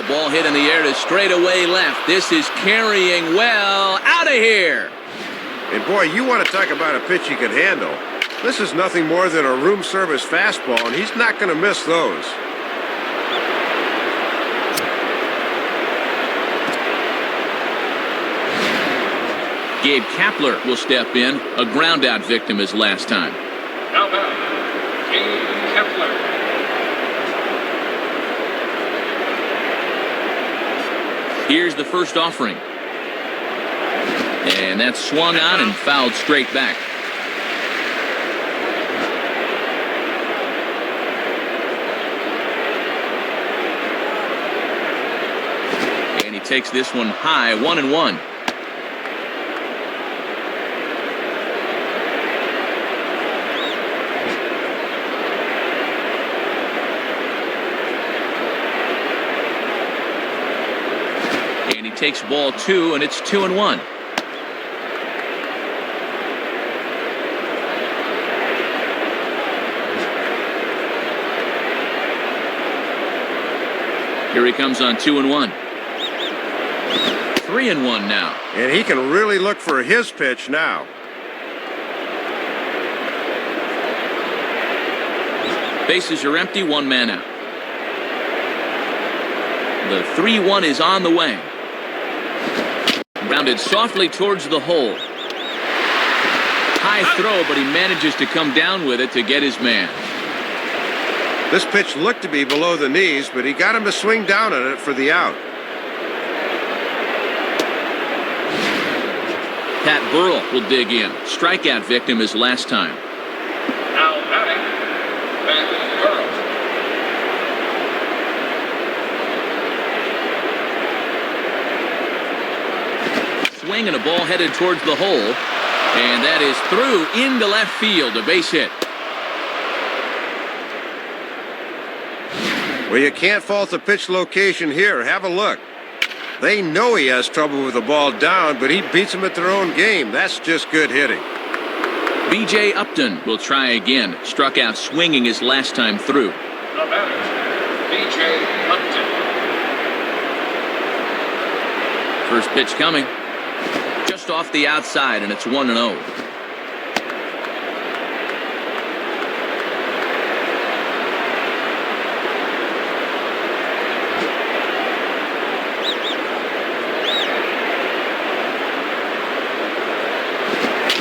Ball hit in the air to straightaway left. This is carrying well. Out of here. And boy, you want to talk about a pitch he can handle. This is nothing more than a room service fastball, and he's not going to miss those. Gabe Kapler will step in. A ground out victim his last time. Now batter, Gabe Kapler. Here's the first offering. And that's swung on and fouled straight back. And he takes this one high, 1-1. Takes ball 2, and it's 2-1. Here he comes on 2-1. 3-1 now. And he can really look for his pitch now. Bases are empty, 1 man out. The 3-1 is on the way. Grounded softly towards the hole. High throw, but he manages to come down with it to get his man. This pitch looked to be below the knees, but he got him to swing down on it for the out. Pat Burrell will dig in. Strikeout victim his last time. Now batting, Pat Burrell. Swing and a ball headed towards the hole. And that is through into left field, a base hit. Well, you can't fault the pitch location here. Have a look. They know he has trouble with the ball down, but he beats them at their own game. That's just good hitting. B.J. Upton will try again. Struck out swinging his last time through. The batter, B.J. Upton. First pitch coming. Just off the outside, and it's 1-0.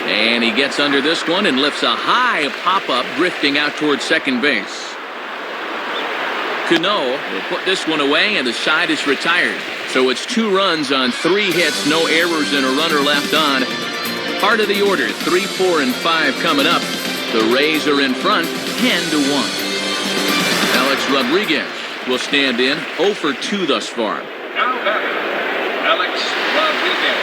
And he gets under this one and lifts a high pop-up, drifting out towards second base. Cano will put this one away, and the side is retired. So it's 2 runs on 3 hits, no errors, and a runner left on. Part of the order, 3, 4, and 5 coming up. The Rays are in front, 10-1. Alex Rodriguez will stand in, 0 for 2 thus far. Now batting, Alex Rodriguez.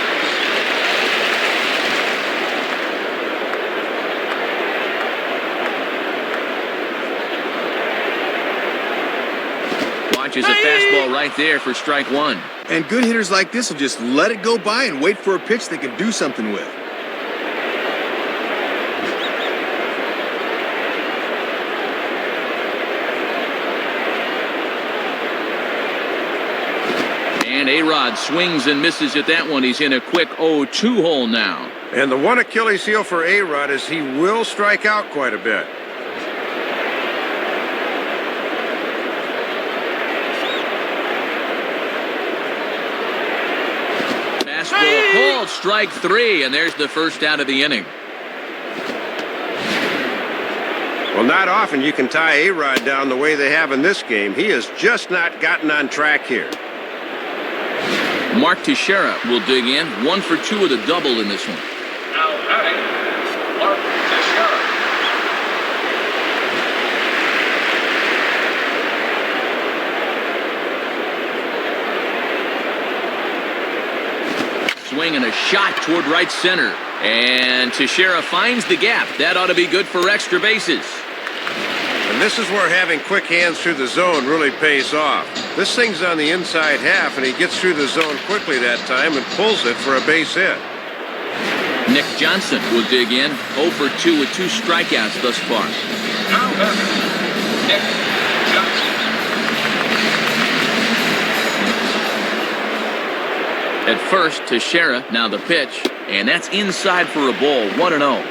Watches a fastball right there for strike 1. And good hitters like this will just let it go by and wait for a pitch they can do something with. And A-Rod swings and misses at that one. He's in a quick 0-2 hole now. And the one Achilles heel for A-Rod is he will strike out quite a bit. Fastball called, strike 3, and there's the first out of the inning. Well, not often you can tie A-Rod down the way they have in this game. He has just not gotten on track here. Mark Teixeira will dig in, 1 for 2 with a double in this one. Now batting, Mark Teixeira. Swing and a shot toward right center. And Teixeira finds the gap. That ought to be good for extra bases. And this is where having quick hands through the zone really pays off. This thing's on the inside half, and he gets through the zone quickly that time and pulls it for a base hit. Nick Johnson will dig in, 0 for 2 with 2 strikeouts thus far. Now batting, Nick Johnson. At first, Teixeira, now the pitch, and that's inside for a ball, 1-0.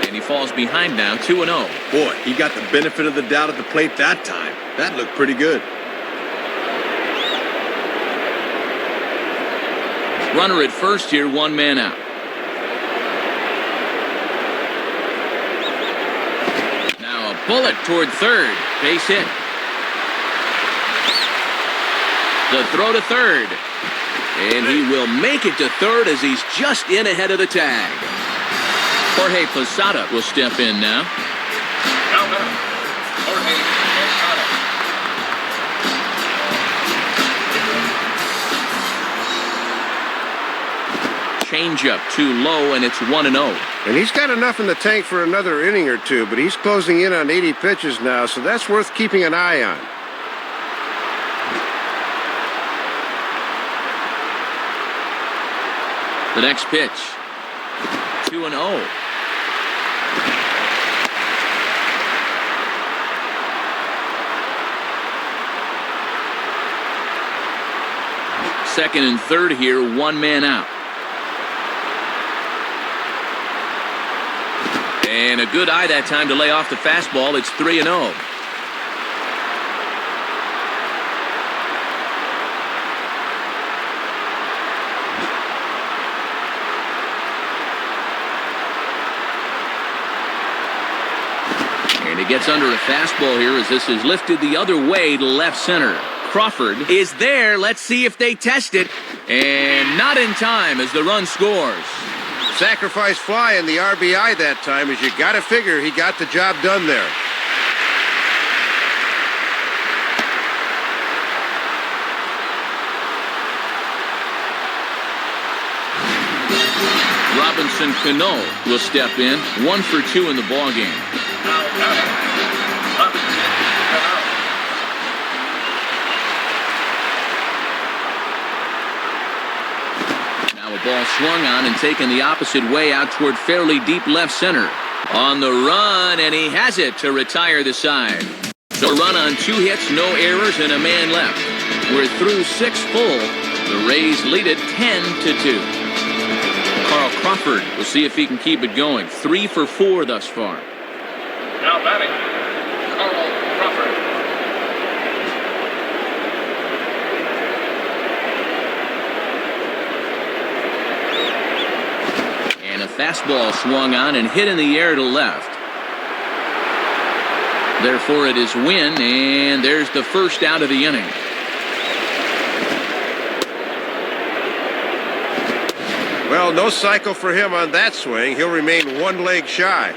And he falls behind now, 2-0. Boy, he got the benefit of the doubt at the plate that time. That looked pretty good. Runner at first here, 1 man out. Now a bullet toward third. Base hit. The throw to third. And he will make it to third as he's just in ahead of the tag. Jorge Posada will step in now. Now batting, Jorge Posada. Changeup too low, and it's 1-0. And he's got enough in the tank for another inning or two, but he's closing in on 80 pitches now, so that's worth keeping an eye on. The next pitch. 2-0. Second and third here, 1 man out. And a good eye that time to lay off the fastball. It's 3-0. And he gets under a fastball here as this is lifted the other way to left center. Crawford is there. Let's see if they test it. And not in time as the run scores. Sacrifice fly in the RBI that time, as you got to figure he got the job done there. Robinson Cano will step in. 1 for 2 in the ballgame. Now batting, Robinson Cano. Now a ball swung on and taken the opposite way out toward fairly deep left center. On the run, and he has it to retire the side. So a run on 2 hits, no errors, and a man left. We're through 6 full. The Rays lead it 10-2. Carl Crawford, we'll see if he can keep it going. 3 for 4 thus far. Now batting, Carl Crawford. And a fastball swung on and hit in the air to left. Therefore, it is win, and there's the first out of the inning. Well, no cycle for him on that swing. He'll remain 1 leg shy.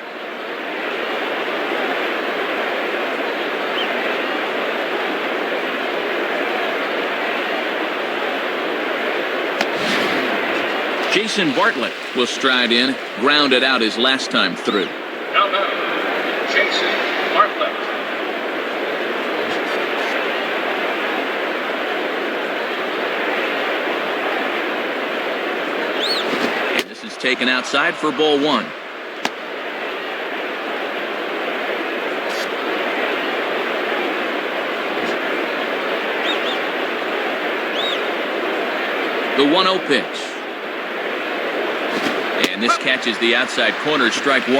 Jason Bartlett will stride in, grounded out his last time through. Now batting, Jason Bartlett. And this is taken outside for ball 1. The 1-0 pitch. And this catches the outside corner, strike 1.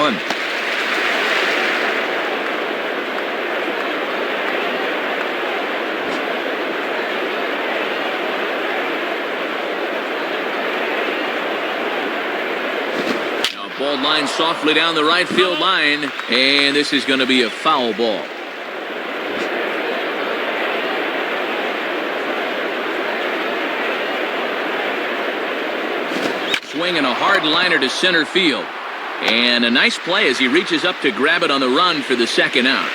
Now ball line softly down the right field line, and this is going to be a foul ball. Swinging a hard liner to center field. And a nice play as he reaches up to grab it on the run for the second out.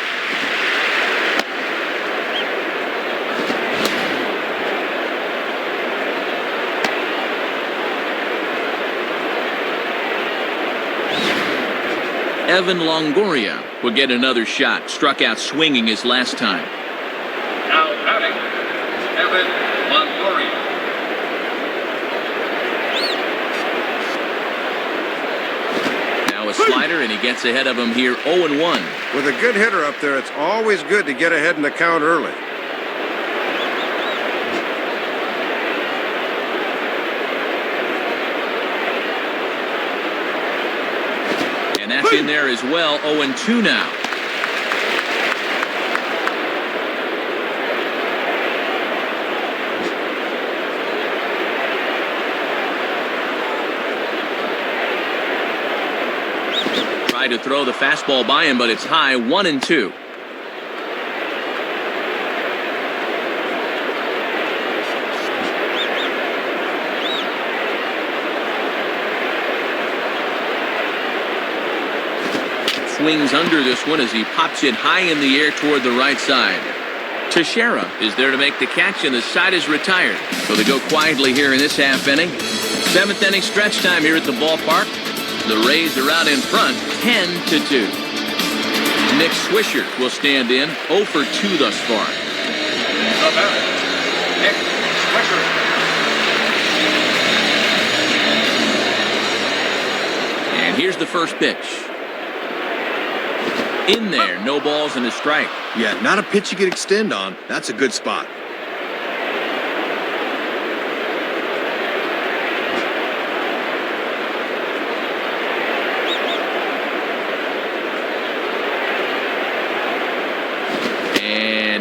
Evan Longoria will get another shot. Struck out swinging his last time. Now batting, Evan Longoria. A slider, and he gets ahead of him here 0-1. With a good hitter up there, it's always good to get ahead in the count early. And that's in there as well. 0-2 now. To throw the fastball by him, but it's high. 1-2. Swings under this one as he pops it high in the air toward the right side. Teixeira is there to make the catch, and the side is retired. So they go quietly here in this half inning. 7th inning stretch time here at the ballpark. The Rays are out in front, 10-2. Nick Swisher will stand in, 0 for 2 thus far. The batter, Nick Swisher. And here's the first pitch. In there, no balls and a strike. Yeah, not a pitch you could extend on. That's a good spot.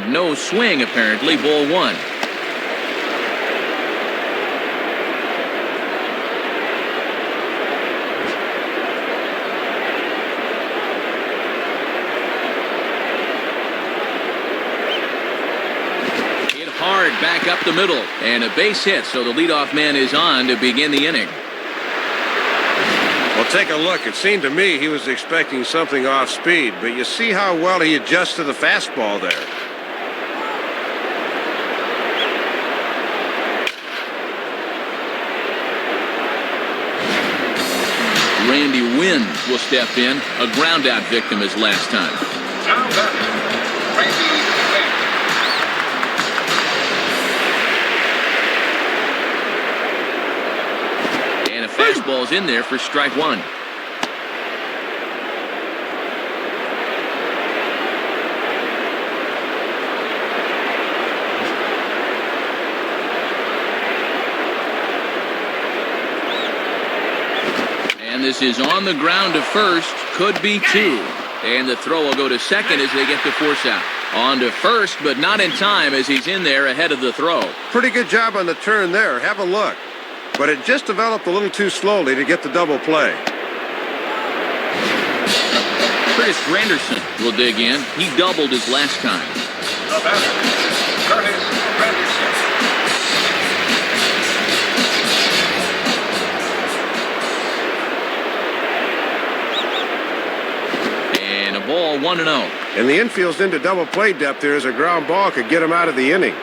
No swing, apparently. Ball one. Hit hard back up the middle. And a base hit, so the leadoff man is on to begin the inning. Well, take a look. It seemed to me he was expecting something off speed, but you see how well he adjusts to the fastball there. Randy Wynn will step in. A ground-out victim as last time. Now batting, Randy Wynn. And a fastball's in there for strike one. And this is on the ground to first. Could be two. And the throw will go to second as they get the force out. On to first, but not in time as he's in there ahead of the throw. Pretty good job on the turn there. Have a look. But it just developed a little too slowly to get the double play. Curtis Granderson will dig in. He doubled his last time. The batter, Curtis Granderson. And a ball 1-0. And the infield's into double play depth there as a ground ball could get him out of the inning.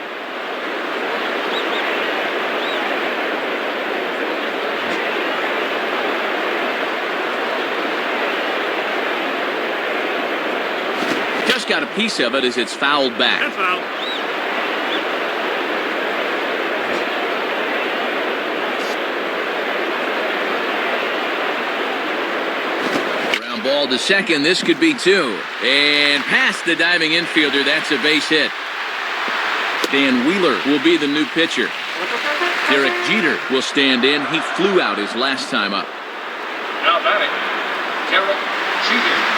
Just got a piece of it as it's fouled back. That's foul. Ground ball to second. This could be two. And past the diving infielder. That's a base hit. Dan Wheeler will be the new pitcher. Derek Jeter will stand in. He flew out his last time up. Now batting, Derek Jeter.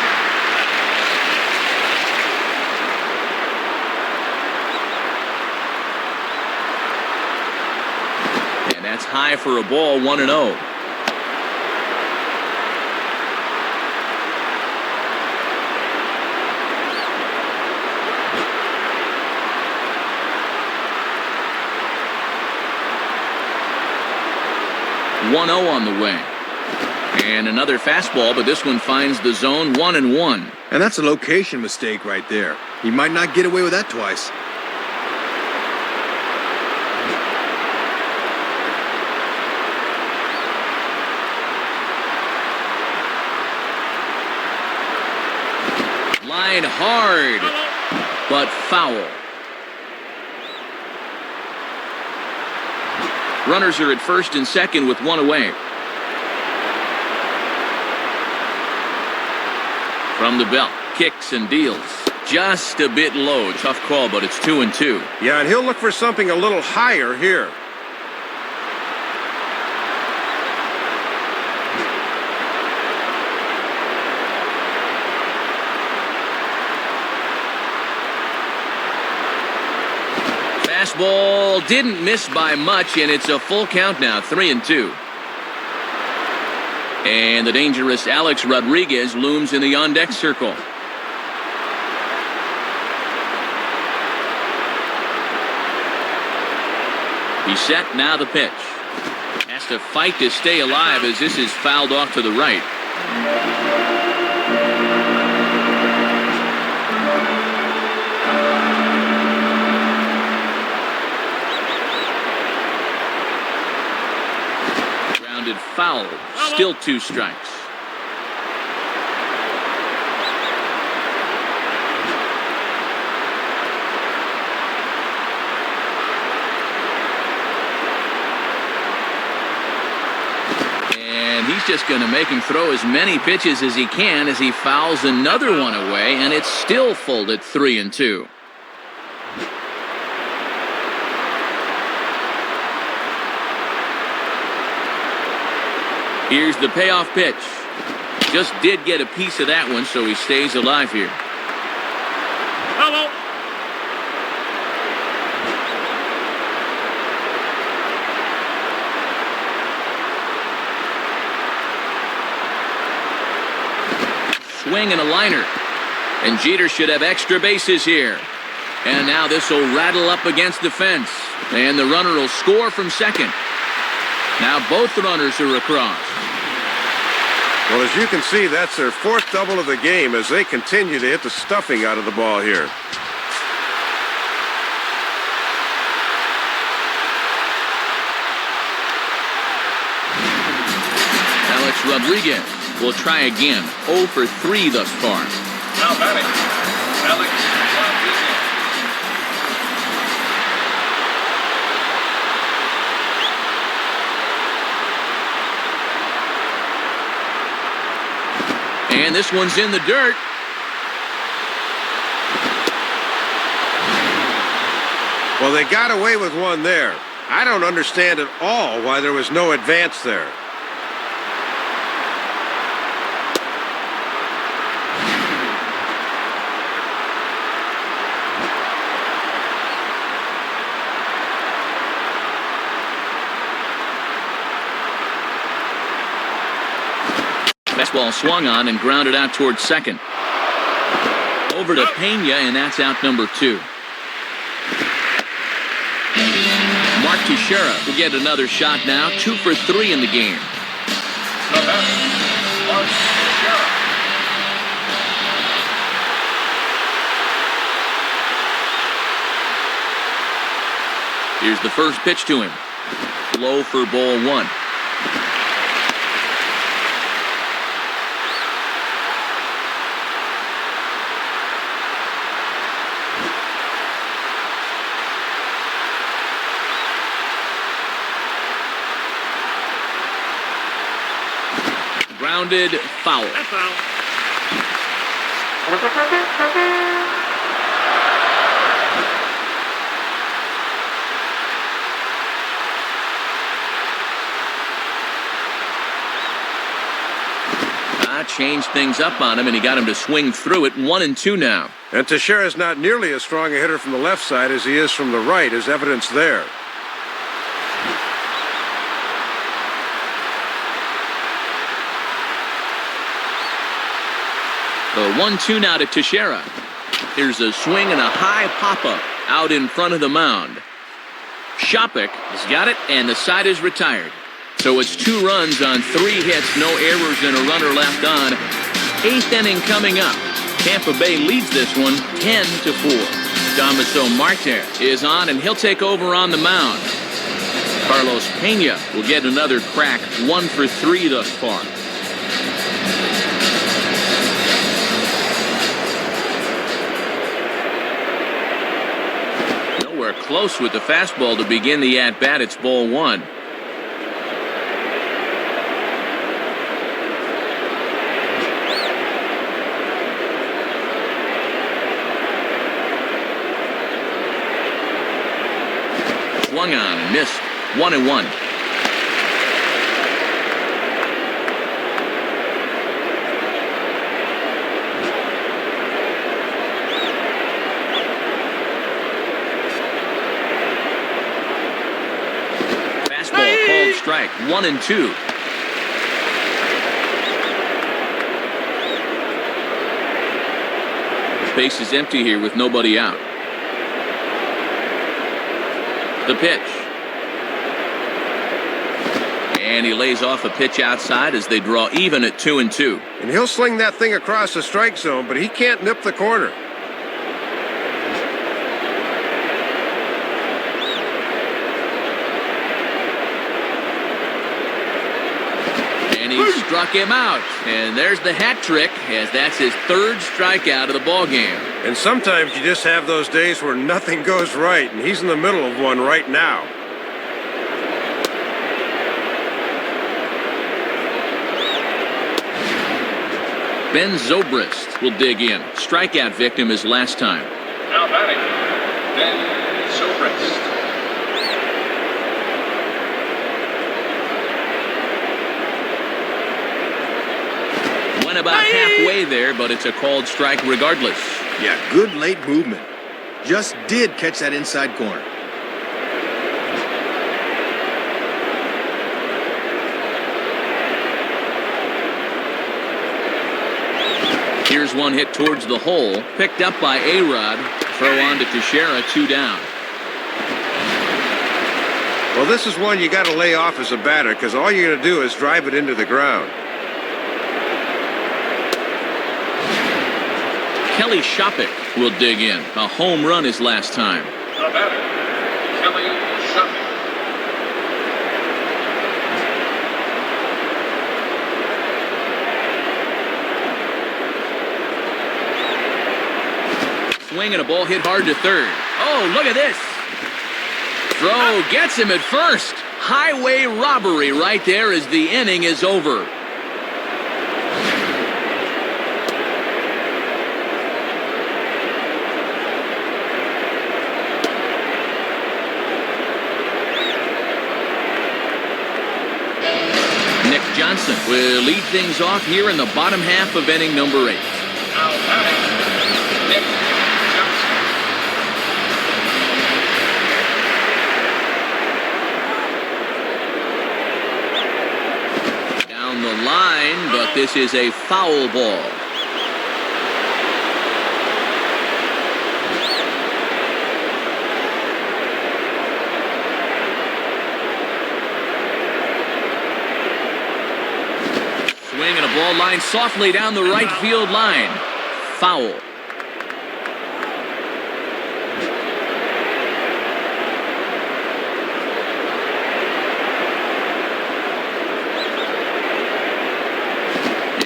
And that's high for a ball, 1-0. On the way. And another fastball, but this one finds the zone 1-1. And that's a location mistake right there. He might not get away with that twice. Line hard, but foul. Runners are at first and second with one away. From the belt, kicks and deals. Just a bit low. Tough call, but it's 2-2. Yeah, and he'll look for something a little higher here. Fastball didn't miss by much, and it's a full count now, 3-2. And the dangerous Alex Rodriguez looms in the on-deck circle. He's set, now the pitch. Has to fight to stay alive as this is fouled off to the right. Foul. Still 2 strikes. And he's just going to make him throw as many pitches as he can as he fouls another one away, and it's still full at 3-2. Here's the payoff pitch. Just did get a piece of that one, so he stays alive here. Hello. swing and a liner. And Jeter should have extra bases here. And now this will rattle up against the fence. And the runner will score from second. Now both runners are across. Well, as you can see, that's their fourth double of the game as they continue to hit the stuffing out of the ball here. Alex Rodriguez will try again. 0 for 3 thus far. Now batting, Alex Rodriguez. And this one's in the dirt. Well, they got away with one there. I don't understand at all why there was no advance there. Fastball swung on and grounded out towards second. Over to Pena, and that's out number 2. Mark Teixeira will get another shot now. 2 for 3 in the game. The batter, Mark Teixeira. Here's the first pitch to him. Low for ball 1. Grounded foul. Changed things up on him, and he got him to swing through it. 1-2 now. And Teixeira's not nearly as strong a hitter from the left side as he is from the right, as evidenced there. The 1-2 now to Teixeira. Here's a swing and a high pop-up out in front of the mound. Shopik has got it, and the side is retired. So it's 2 runs on 3 hits, no errors, and a runner left on. 8th inning coming up. Tampa Bay leads this one 10-4. Damaso Marte is on, and he'll take over on the mound. Carlos Pena will get another crack. 1 for 3 thus far. Nowhere close with the fastball to begin the at-bat. It's ball 1. Swung on and missed. 1-1. Fastball called strike. 1-2. Base is empty here with nobody out. The pitch. And he lays off a pitch outside as they draw even at 2-2. And he'll sling that thing across the strike zone, but he can't nip the corner. And he struck him out. And there's the hat trick, as that's his 3rd strikeout of the ballgame. And sometimes you just have those days where nothing goes right, and he's in the middle of one right now. Ben Zobrist will dig in. Strikeout victim his last time. Now batting, Ben Zobrist. Went about halfway there, but it's a called strike regardless. Yeah, good late movement. Just did catch that inside corner. Here's one hit towards the hole, picked up by A-Rod. Throw on to Teixeira, 2 down. Well, this is one you got to lay off as a batter because all you're going to do is drive it into the ground. Kelly Shopik will dig in. A home run his last time. The batter, Kelly Shopik. Swing and a ball hit hard to third. Oh, look at this. Throw gets him at first. Highway robbery right there as the inning is over. Nick Johnson will lead things off here in the bottom half of inning number 8. Now batting, Nick Johnson. Down the line, but this is a foul ball. Swing and a ball line softly down the right field line. Foul.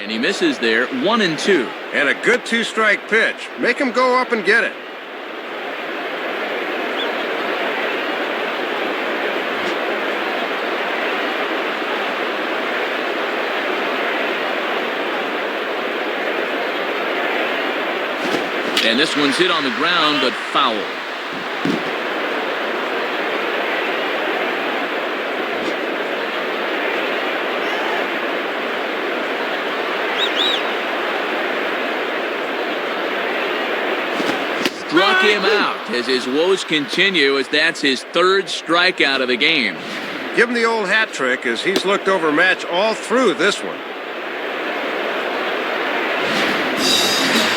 And he misses there, 1-2. And a good 2-strike pitch. Make him go up and get it. And this one's hit on the ground, but foul. Struck him out as his woes continue, as that's his 3rd strikeout of the game. Give him the old hat trick as he's looked overmatched all through this one.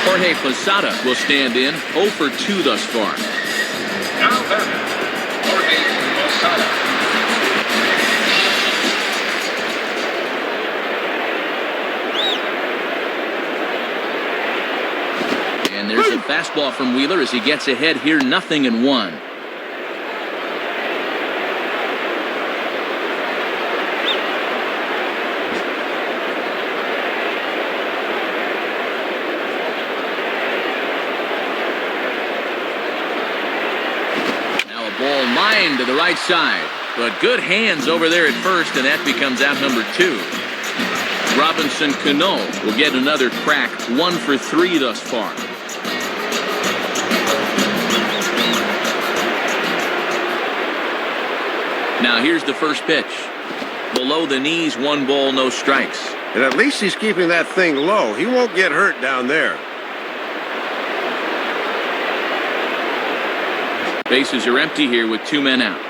Jorge Posada will stand in, 0 for 2 thus far. Now batting, Jorge Posada. And there's a fastball from Wheeler as he gets ahead here, 0-1. Ball lined to the right side, but good hands over there at first, and that becomes out number 2. Robinson Cano will get another crack, 1 for 3 thus far. Now here's the first pitch. Below the knees, 1 ball, no strikes. And at least he's keeping that thing low. He won't get hurt down there. Bases are empty here with 2 men out.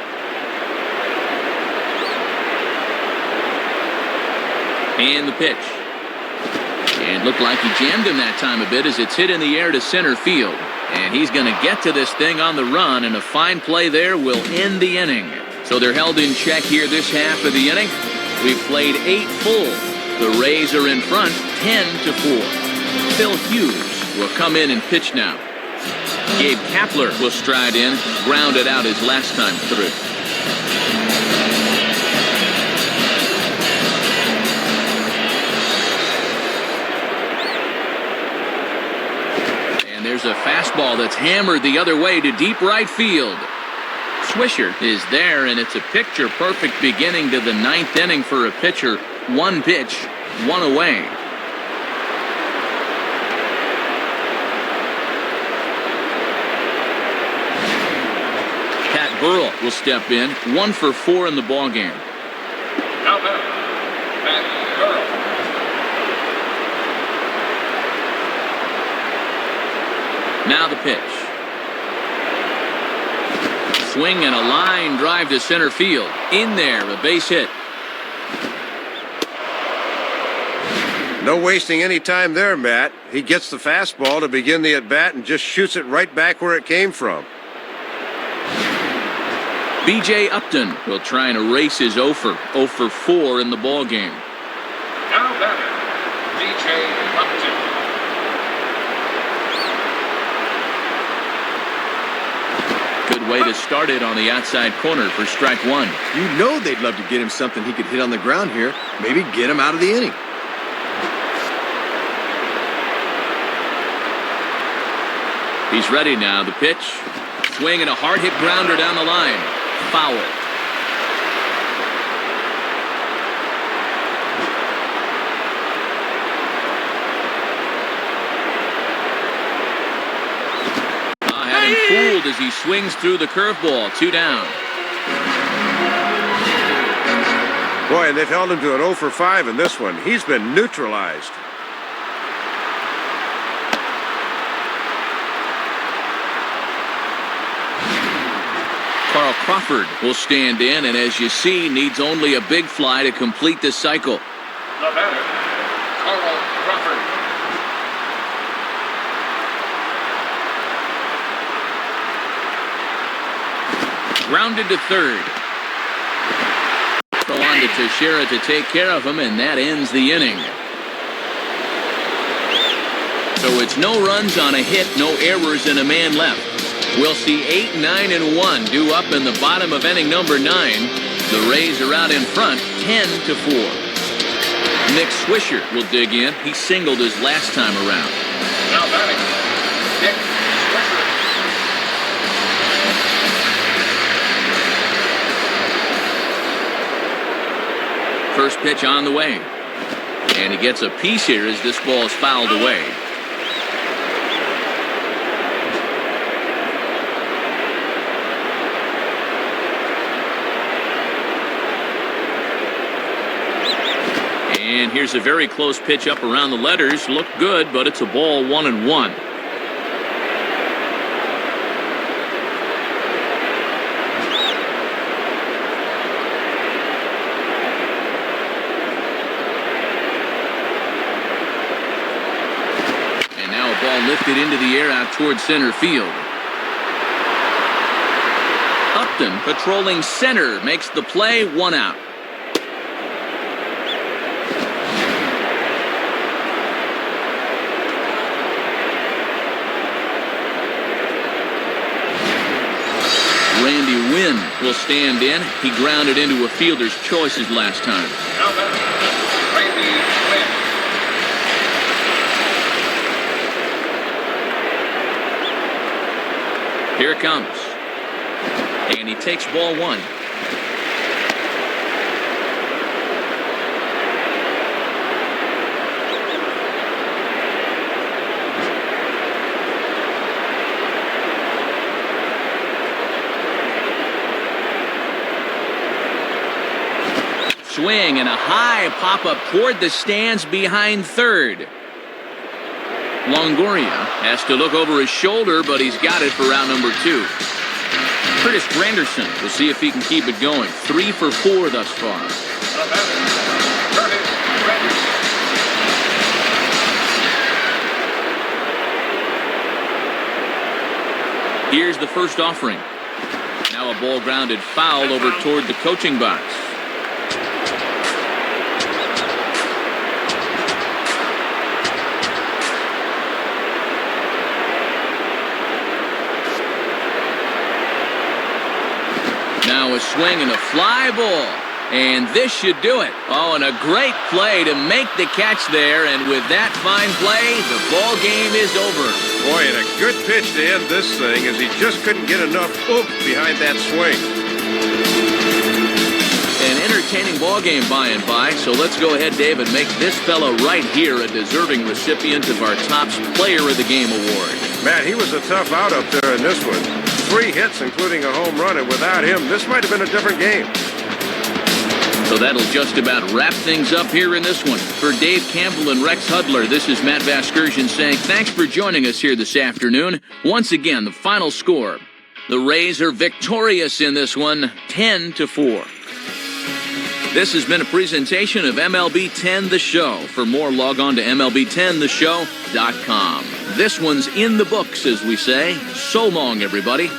And the pitch. And looked like he jammed him that time a bit as it's hit in the air to center field. And he's going to get to this thing on the run, and a fine play there will end the inning. So they're held in check here this half of the inning. We've played 8 full. The Rays are in front, 10-4. Phil Hughes will come in and pitch now. Gabe Kapler will stride in, grounded out his last time through. And there's a fastball that's hammered the other way to deep right field. Swisher is there, and it's a picture-perfect beginning to the 9th inning for a pitcher. 1 pitch, 1 away. Burrell will step in, 1 for 4 in the ballgame. Now batting, Matt Burrell. Now the pitch. Swing and a line drive to center field. In there, a base hit. No wasting any time there, Matt. He gets the fastball to begin the at-bat and just shoots it right back where it came from. B.J. Upton will try and erase his 0 for 4 in the ballgame. Now batting, B.J. Upton. Good way to start it on the outside corner for strike 1. You know they'd love to get him something he could hit on the ground here. Maybe get him out of the inning. He's ready now. The pitch. Swing and a hard hit grounder down the line. Foul. Had him fooled as he swings through the curveball. 2 down. Boy, and they've held him to an 0 for 5 in this one. He's been neutralized. Carl Crawford will stand in, and as you see, needs only a big fly to complete the cycle. The batter, Carl Crawford. Grounded to third. Throw on to Teixeira to take care of him, and that ends the inning. So it's no runs on a hit, no errors, and a man left. We'll see 8, 9, and 1 due up in the bottom of inning number 9. The Rays are out in front, 10 to 4. Nick Swisher will dig in. He singled his last time around. Now batting, Nick Swisher. First pitch on the way. And he gets a piece here as this ball is fouled away. And here's a very close pitch up around the letters. Looked good, but it's a ball 1-1. And now a ball lifted into the air out towards center field. Upton patrolling center makes the play, 1 out. Randy Wynn will stand in. He grounded into a fielder's choice his last time. Now batting, Randy Wynn. Here it comes. And he takes ball 1. Swing and a high pop-up toward the stands behind third. Longoria has to look over his shoulder, but he's got it for round number 2. Curtis Granderson will see if he can keep it going. 3 for 4 thus far. The batter, Curtis Granderson. Here's the first offering. Now a ball grounded foul over toward the coaching box. Now a swing and a fly ball. And this should do it. Oh, and a great play to make the catch there. And with that fine play, the ball game is over. Boy, and a good pitch to end this thing as he just couldn't get enough oomph behind that swing. An entertaining ball game by and by. So let's go ahead, Dave, and make this fellow right here a deserving recipient of our Topps Player of the Game award. Matt, he was a tough out up there in this one. 3 hits, including a home run, and without him, this might have been a different game. So that'll just about wrap things up here in this one. For Dave Campbell and Rex Hudler, this is Matt Vasgersian saying thanks for joining us here this afternoon. Once again, the final score. The Rays are victorious in this one, 10 to 4. This has been a presentation of MLB 10 The Show. For more, log on to MLB10theshow.com. This one's in the books, as we say. So long, everybody.